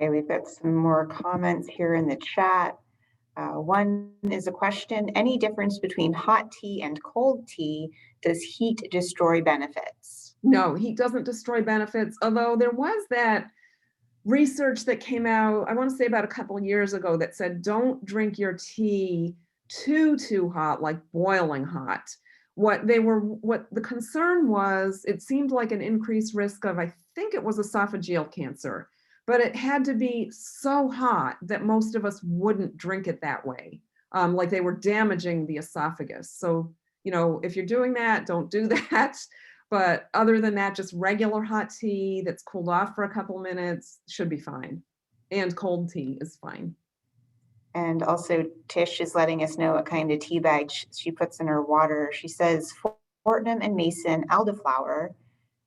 Okay, we've got some more comments here in the chat. One is a question: any difference between hot tea and cold tea? Does heat destroy benefits? No, heat doesn't destroy benefits, although there was that research that came out, I want to say about a couple of years ago, that said don't drink your tea too hot, like boiling hot. What the concern was, it seemed like an increased risk of, I think it was esophageal cancer, but it had to be so hot that most of us wouldn't drink it that way. like they were damaging the esophagus. So, if you're doing that, don't do that. But other than that, just regular hot tea that's cooled off for a couple minutes should be fine. And cold tea is fine. And also Tish is letting us know what kind of tea bag she puts in her water. She says Fortnum and Mason elderflower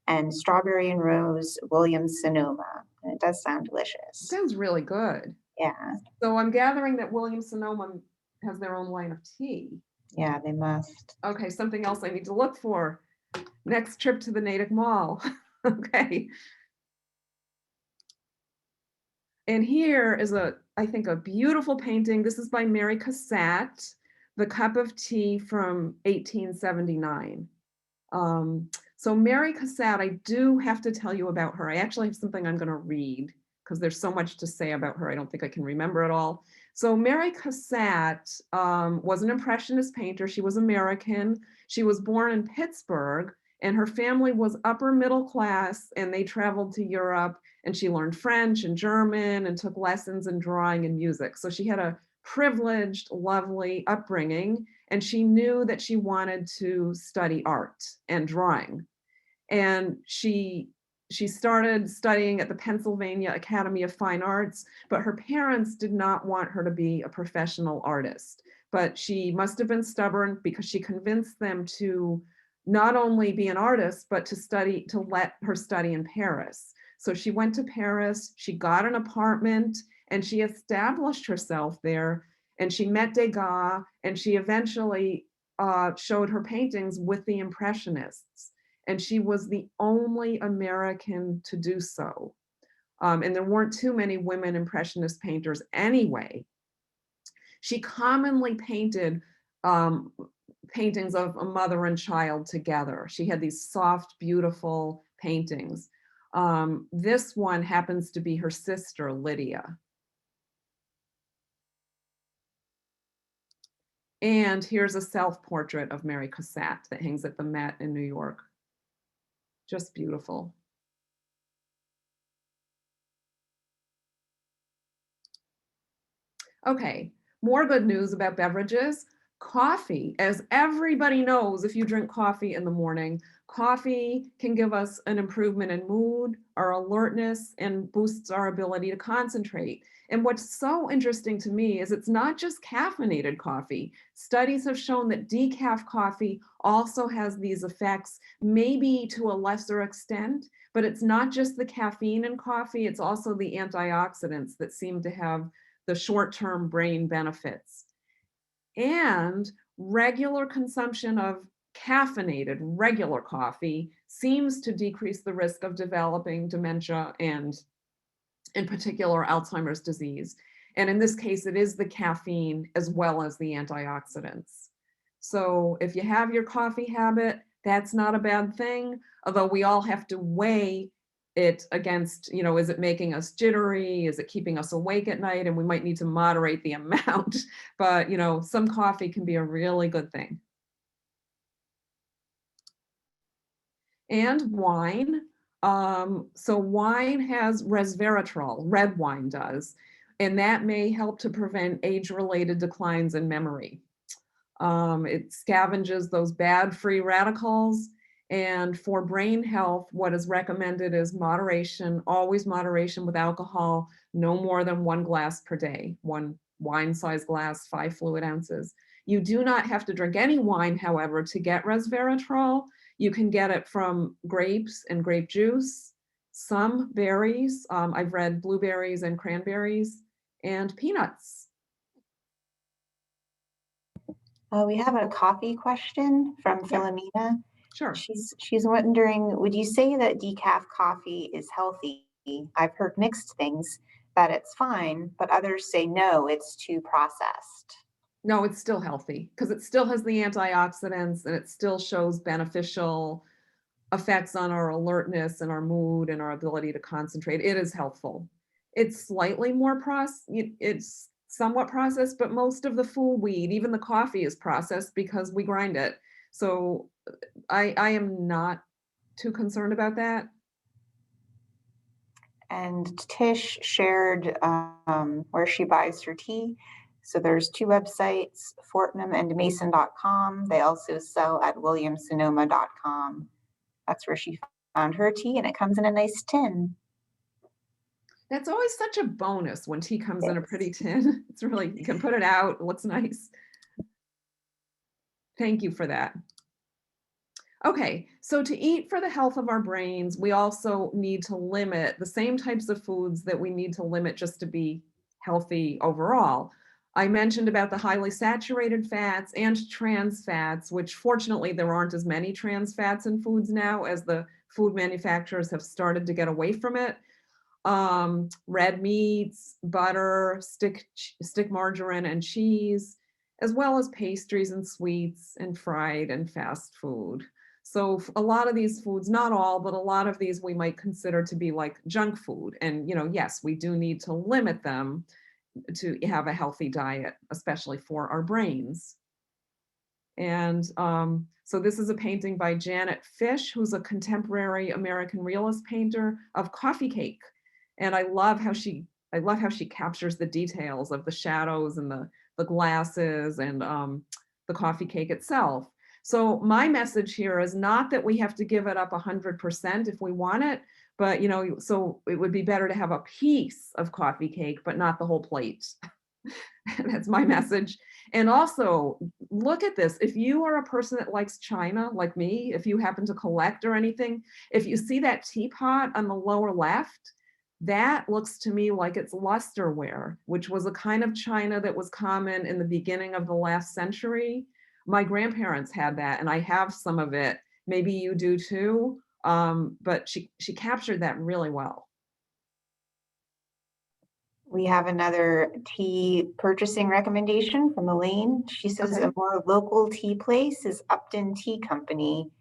and strawberry and rose Williams Sonoma. And it does sound delicious. Sounds really good. Yeah. So I'm gathering that Williams Sonoma has their own line of tea. Yeah, they must. Okay, something else I need to look for. Next trip to the Natick Mall. Okay. And here is I think a beautiful painting. This is by Mary Cassatt, The Cup of Tea from 1879. So Mary Cassatt, I do have to tell you about her. I actually have something I'm going to read because there's so much to say about her. I don't think I can remember it all. So Mary Cassatt was an Impressionist painter. She was American. She was born in Pittsburgh, and her family was upper middle class, and they traveled to Europe, and she learned French and German and took lessons in drawing and music. So she had a privileged, lovely upbringing, and she knew that she wanted to study art and drawing. And she started studying at the Pennsylvania Academy of Fine Arts, but her parents did not want her to be a professional artist. But she must have been stubborn because she convinced them to not only be an artist, but to let her study in Paris. So she went to Paris, she got an apartment, and she established herself there. And she met Degas, and she eventually showed her paintings with the Impressionists. And she was the only American to do so. And there weren't too many women Impressionist painters anyway. She commonly painted paintings of a mother and child together. She had these soft, beautiful paintings. This one happens to be her sister, Lydia. And here's a self-portrait of Mary Cassatt that hangs at the Met in New York. Just beautiful. Okay, more good news about beverages. Coffee, as everybody knows, if you drink coffee in the morning, coffee can give us an improvement in mood, our alertness, and boosts our ability to concentrate. And what's so interesting to me is it's not just caffeinated coffee. Studies have shown that decaf coffee also has these effects, maybe to a lesser extent, but it's not just the caffeine in coffee, it's also the antioxidants that seem to have the short-term brain benefits. And regular consumption of caffeinated regular coffee seems to decrease the risk of developing dementia and, in particular, Alzheimer's disease. And in this case, it is the caffeine as well as the antioxidants. So if you have your coffee habit, that's not a bad thing, although we all have to weigh it against, is it making us jittery? Is it keeping us awake at night? And we might need to moderate the amount, but some coffee can be a really good thing. And wine. So wine has resveratrol, red wine does, and that may help to prevent age-related declines in memory. It scavenges those bad free radicals. And for brain health, what is recommended is moderation, always moderation with alcohol, no more than 1 glass per day, 1 wine-sized glass, 5 fluid ounces. You do not have to drink any wine, however, to get resveratrol. You can get it from grapes and grape juice, some berries. I've read blueberries and cranberries, and peanuts. We have a coffee question from Philomena. Sure. She's wondering, would you say that decaf coffee is healthy? I've heard mixed things, that it's fine, but others say no, it's too processed. No, it's still healthy because it still has the antioxidants and it still shows beneficial effects on our alertness and our mood and our ability to concentrate. It is helpful. It's slightly more it's somewhat processed, but most of the food we eat, even the coffee, is processed because we grind it. So I am not too concerned about that. And Tish shared where she buys her tea. So there's two websites, fortnumandmason.com. They also sell at williamsonoma.com. That's where she found her tea, and it comes in a nice tin. That's always such a bonus when tea comes in a Yes. pretty tin. It's really, you can put it out, it looks nice. Thank you for that. Okay, so to eat for the health of our brains, we also need to limit the same types of foods that we need to limit just to be healthy overall. I mentioned about the highly saturated fats and trans fats, which fortunately there aren't as many trans fats in foods now as the food manufacturers have started to get away from it. Red meats, butter, stick margarine and cheese, as well as pastries and sweets and fried and fast food. So a lot of these foods, not all, but a lot of these we might consider to be like junk food. And, yes, we do need to limit them to have a healthy diet, especially for our brains. And so this is a painting by Janet Fish, who's a contemporary American realist painter of coffee cake. And I love how she captures the details of the shadows and the glasses and the coffee cake itself. So my message here is not that we have to give it up 100% if we want it, but so it would be better to have a piece of coffee cake, but not the whole plate. That's my message. And also, look at this. If you are a person that likes china, like me, if you happen to collect or anything, if you see that teapot on the lower left, that looks to me like it's lusterware, which was a kind of china that was common in the beginning of the last century. My grandparents had that, and I have some of it. Maybe you do too. But she captured that really well. We have another tea purchasing recommendation from Elaine. She says Okay. a more local tea place is Upton Tea Company.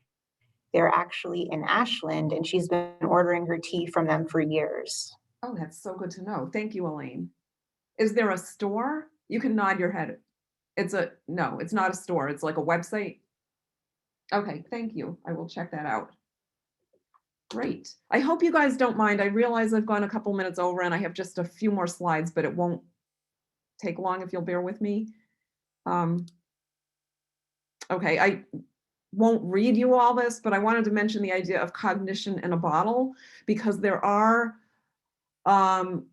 They're actually in Ashland, and she's been ordering her tea from them for years. Oh, that's so good to know. Thank you, Elaine. Is there a store? You can nod your head. No, it's not a store. It's like a website. Okay, thank you. I will check that out. Great. I hope you guys don't mind. I realize I've gone a couple minutes over and I have just a few more slides, but it won't take long if you'll bear with me. Okay, I won't read you all this, but I wanted to mention the idea of cognition in a bottle, because there are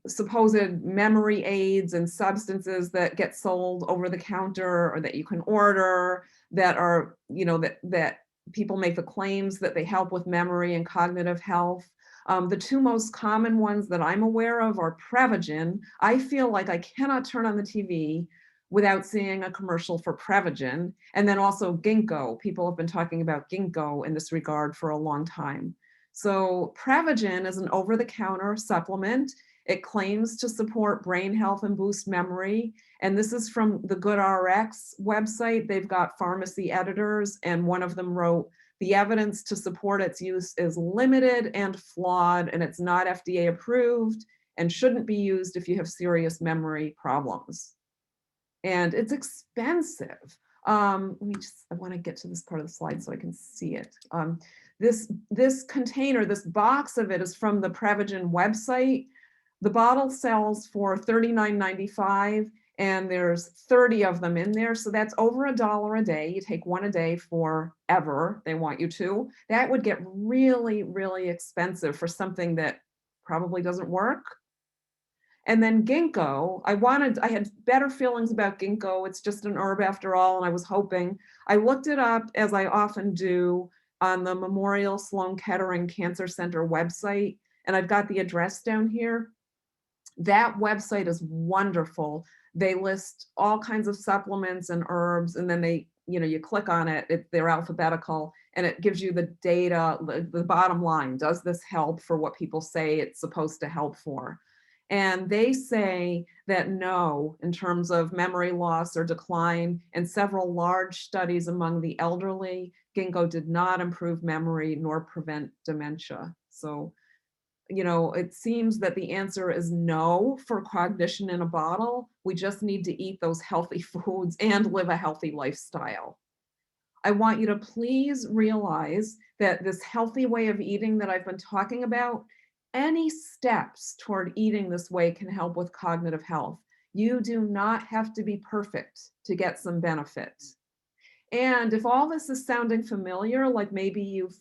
supposed memory aids and substances that get sold over the counter or that you can order that are, that people make the claims that they help with memory and cognitive health. The two most common ones that I'm aware of are Prevagen. I feel like I cannot turn on the TV without seeing a commercial for Prevagen. And then also ginkgo. People have been talking about ginkgo in this regard for a long time. So Prevagen is an over-the-counter supplement. It claims to support brain health and boost memory. And this is from the GoodRx website. They've got pharmacy editors, and one of them wrote, "The evidence to support its use is limited and flawed, and it's not FDA approved and shouldn't be used if you have serious memory problems." And it's expensive. I want to get to this part of the slide so I can see it. This container, this box of it is from the Prevagen website. The bottle sells for $39.95, and there's 30 of them in there. So that's over $1 a day. You take one a day forever. They want you to. That would get really, really expensive for something that probably doesn't work. And then ginkgo, I had better feelings about ginkgo. It's just an herb after all, and I was hoping. I looked it up, as I often do, on the Memorial Sloan Kettering Cancer Center website, and I've got the address down here. That website is wonderful. They list all kinds of supplements and herbs, and then you click on it, they're alphabetical, and it gives you the data, the bottom line. Does this help for what people say it's supposed to help for? And they say that no, in terms of memory loss or decline, and several large studies among the elderly, ginkgo did not improve memory nor prevent dementia. So, it seems that the answer is no for cognition in a bottle. We just need to eat those healthy foods and live a healthy lifestyle. I want you to please realize that this healthy way of eating that I've been talking about, any steps toward eating this way can help with cognitive health. You do not have to be perfect to get some benefit. And if all this is sounding familiar, like maybe you've,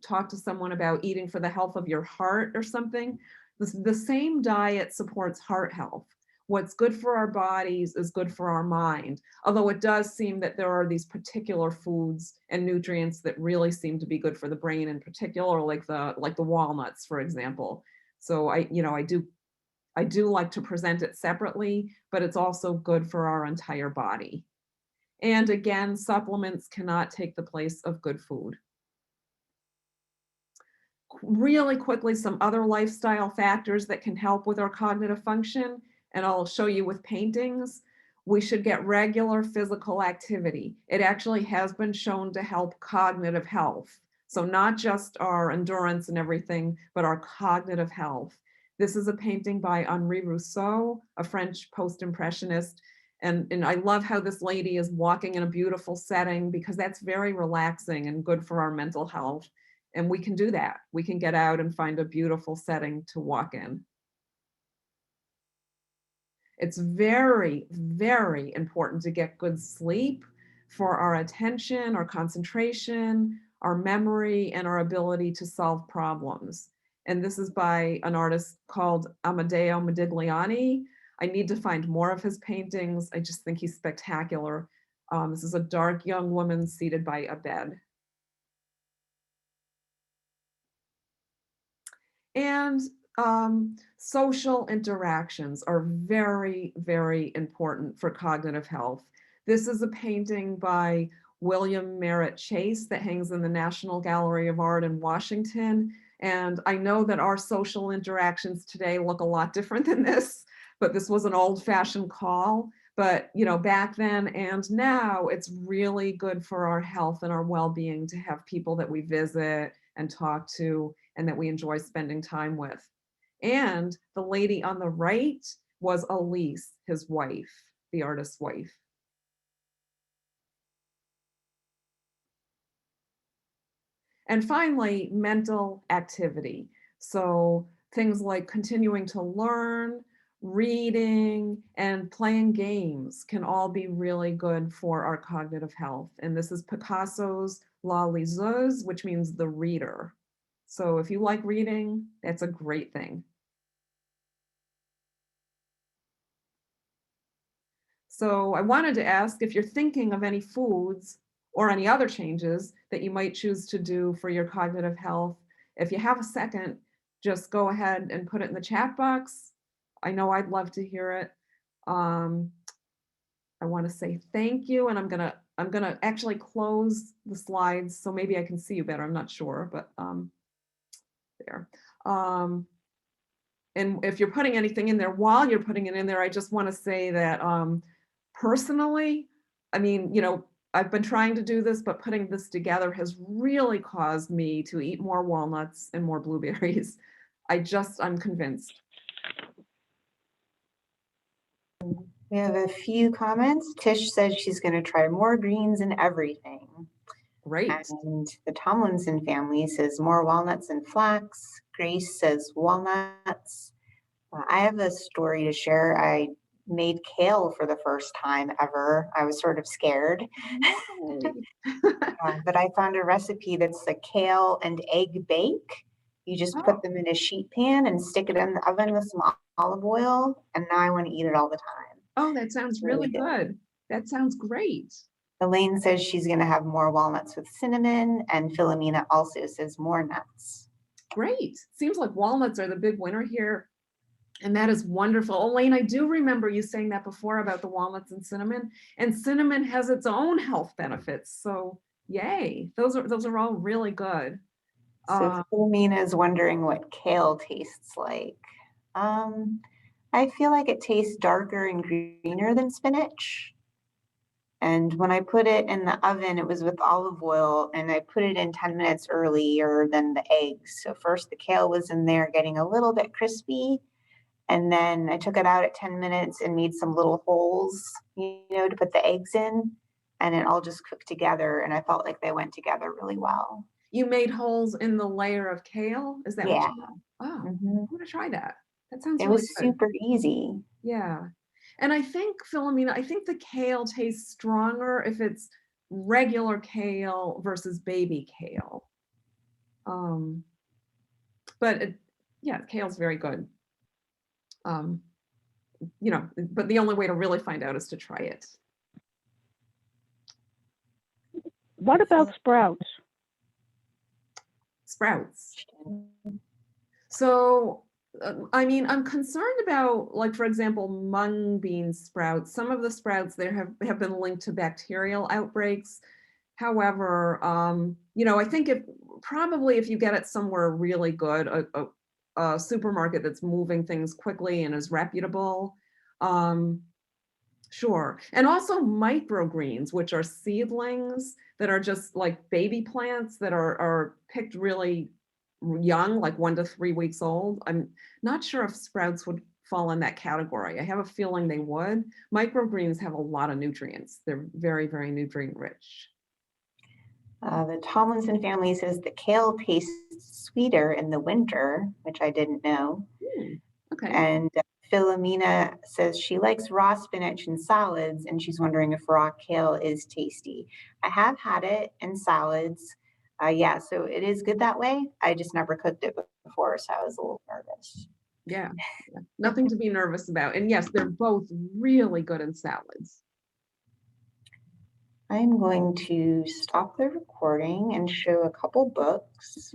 talked to someone about eating for the health of your heart or something, the same diet supports heart health. What's good for our bodies is good for our mind. Although it does seem that there are these particular foods and nutrients that really seem to be good for the brain in particular, like the walnuts, for example. So I do like to present it separately, but it's also good for our entire body. And again, supplements cannot take the place of good food. Really quickly, some other lifestyle factors that can help with our cognitive function, and I'll show you with paintings. We should get regular physical activity. It actually has been shown to help cognitive health. So not just our endurance and everything, but our cognitive health. This is a painting by Henri Rousseau, a French post-impressionist. And I love how this lady is walking in a beautiful setting because that's very relaxing and good for our mental health. And we can do that. We can get out and find a beautiful setting to walk in. It's very, very important to get good sleep for our attention, our concentration, our memory, and our ability to solve problems. And this is by an artist called Amedeo Modigliani. I need to find more of his paintings. I just think he's spectacular. This is a dark young woman seated by a bed. And social interactions are very, very important for cognitive health. This is a painting by William Merritt Chase that hangs in the National Gallery of Art in Washington. And I know that our social interactions today look a lot different than this, but this was an old-fashioned call. But back then and now, it's really good for our health and our well-being to have people that we visit and talk to and that we enjoy spending time with. And the lady on the right was Elise, his wife, the artist's wife. And finally, mental activity. So things like continuing to learn, reading, and playing games can all be really good for our cognitive health. And this is Picasso's La Liseuse, which means the reader. So if you like reading, that's a great thing. So I wanted to ask if you're thinking of any foods or any other changes that you might choose to do for your cognitive health. If you have a second, just go ahead and put it in the chat box. I know I'd love to hear it. I want to say thank you, and I'm gonna actually close the slides so maybe I can see you better. I'm not sure, but there. And if you're putting anything in there while you're putting it in there, I just want to say that personally, I mean, I've been trying to do this, but putting this together has really caused me to eat more walnuts and more blueberries. I'm convinced. We have a few comments. Tish says she's going to try more greens and everything. Great. And the Tomlinson family says more walnuts and flax. Grace says walnuts. I have a story to share. I made kale for the first time ever. I was sort of scared. But I found a recipe that's a kale and egg bake. You just put them in a sheet pan and stick it in the oven with some olive oil. And now I want to eat it all the time. Oh, that sounds really good. That sounds great. Elaine says she's going to have more walnuts with cinnamon, and Philomena also says more nuts. Great. Seems like walnuts are the big winner here. And that is wonderful. Elaine, I do remember you saying that before about the walnuts and cinnamon has its own health benefits. So yay, those are all really good. So Philomena is wondering what kale tastes like. I feel like it tastes darker and greener than spinach. And when I put it in the oven, it was with olive oil, and I put it in 10 minutes earlier than the eggs. So first the kale was in there getting a little bit crispy, and then I took it out at 10 minutes and made some little holes, to put the eggs in, and it all just cooked together, and I felt like they went together really well. You made holes in the layer of kale? Is that what you did? Oh, Mm-hmm. I'm gonna try that. That sounds it really was good. super easy. Yeah. And I think, Philomena, I think the kale tastes stronger if it's regular kale versus baby kale. Um, but yeah, kale's very good. Um, but the only way to really find out is to try it. What about sprouts? Sprouts. So, I mean, I'm concerned about, like, for example, mung bean sprouts. Some of the sprouts there have been linked to bacterial outbreaks. However, I think probably if you get it somewhere really good, a supermarket that's moving things quickly and is reputable, sure. And also microgreens, which are seedlings that are just like baby plants that are picked really young, like 1 to 3 weeks old. I'm not sure if sprouts would fall in that category. I have a feeling they would. Microgreens have a lot of nutrients. They're very, very nutrient rich. The Tomlinson family says the kale tastes sweeter in the winter, which I didn't know. Okay. And Philomena says she likes raw spinach in salads, and she's wondering if raw kale is tasty. I have had it in salads. Yeah, so it is good that way. I just never cooked it before, so I was a little nervous. Yeah. Nothing to be nervous about. And yes, they're both really good in salads. I'm going to stop the recording and show a couple books.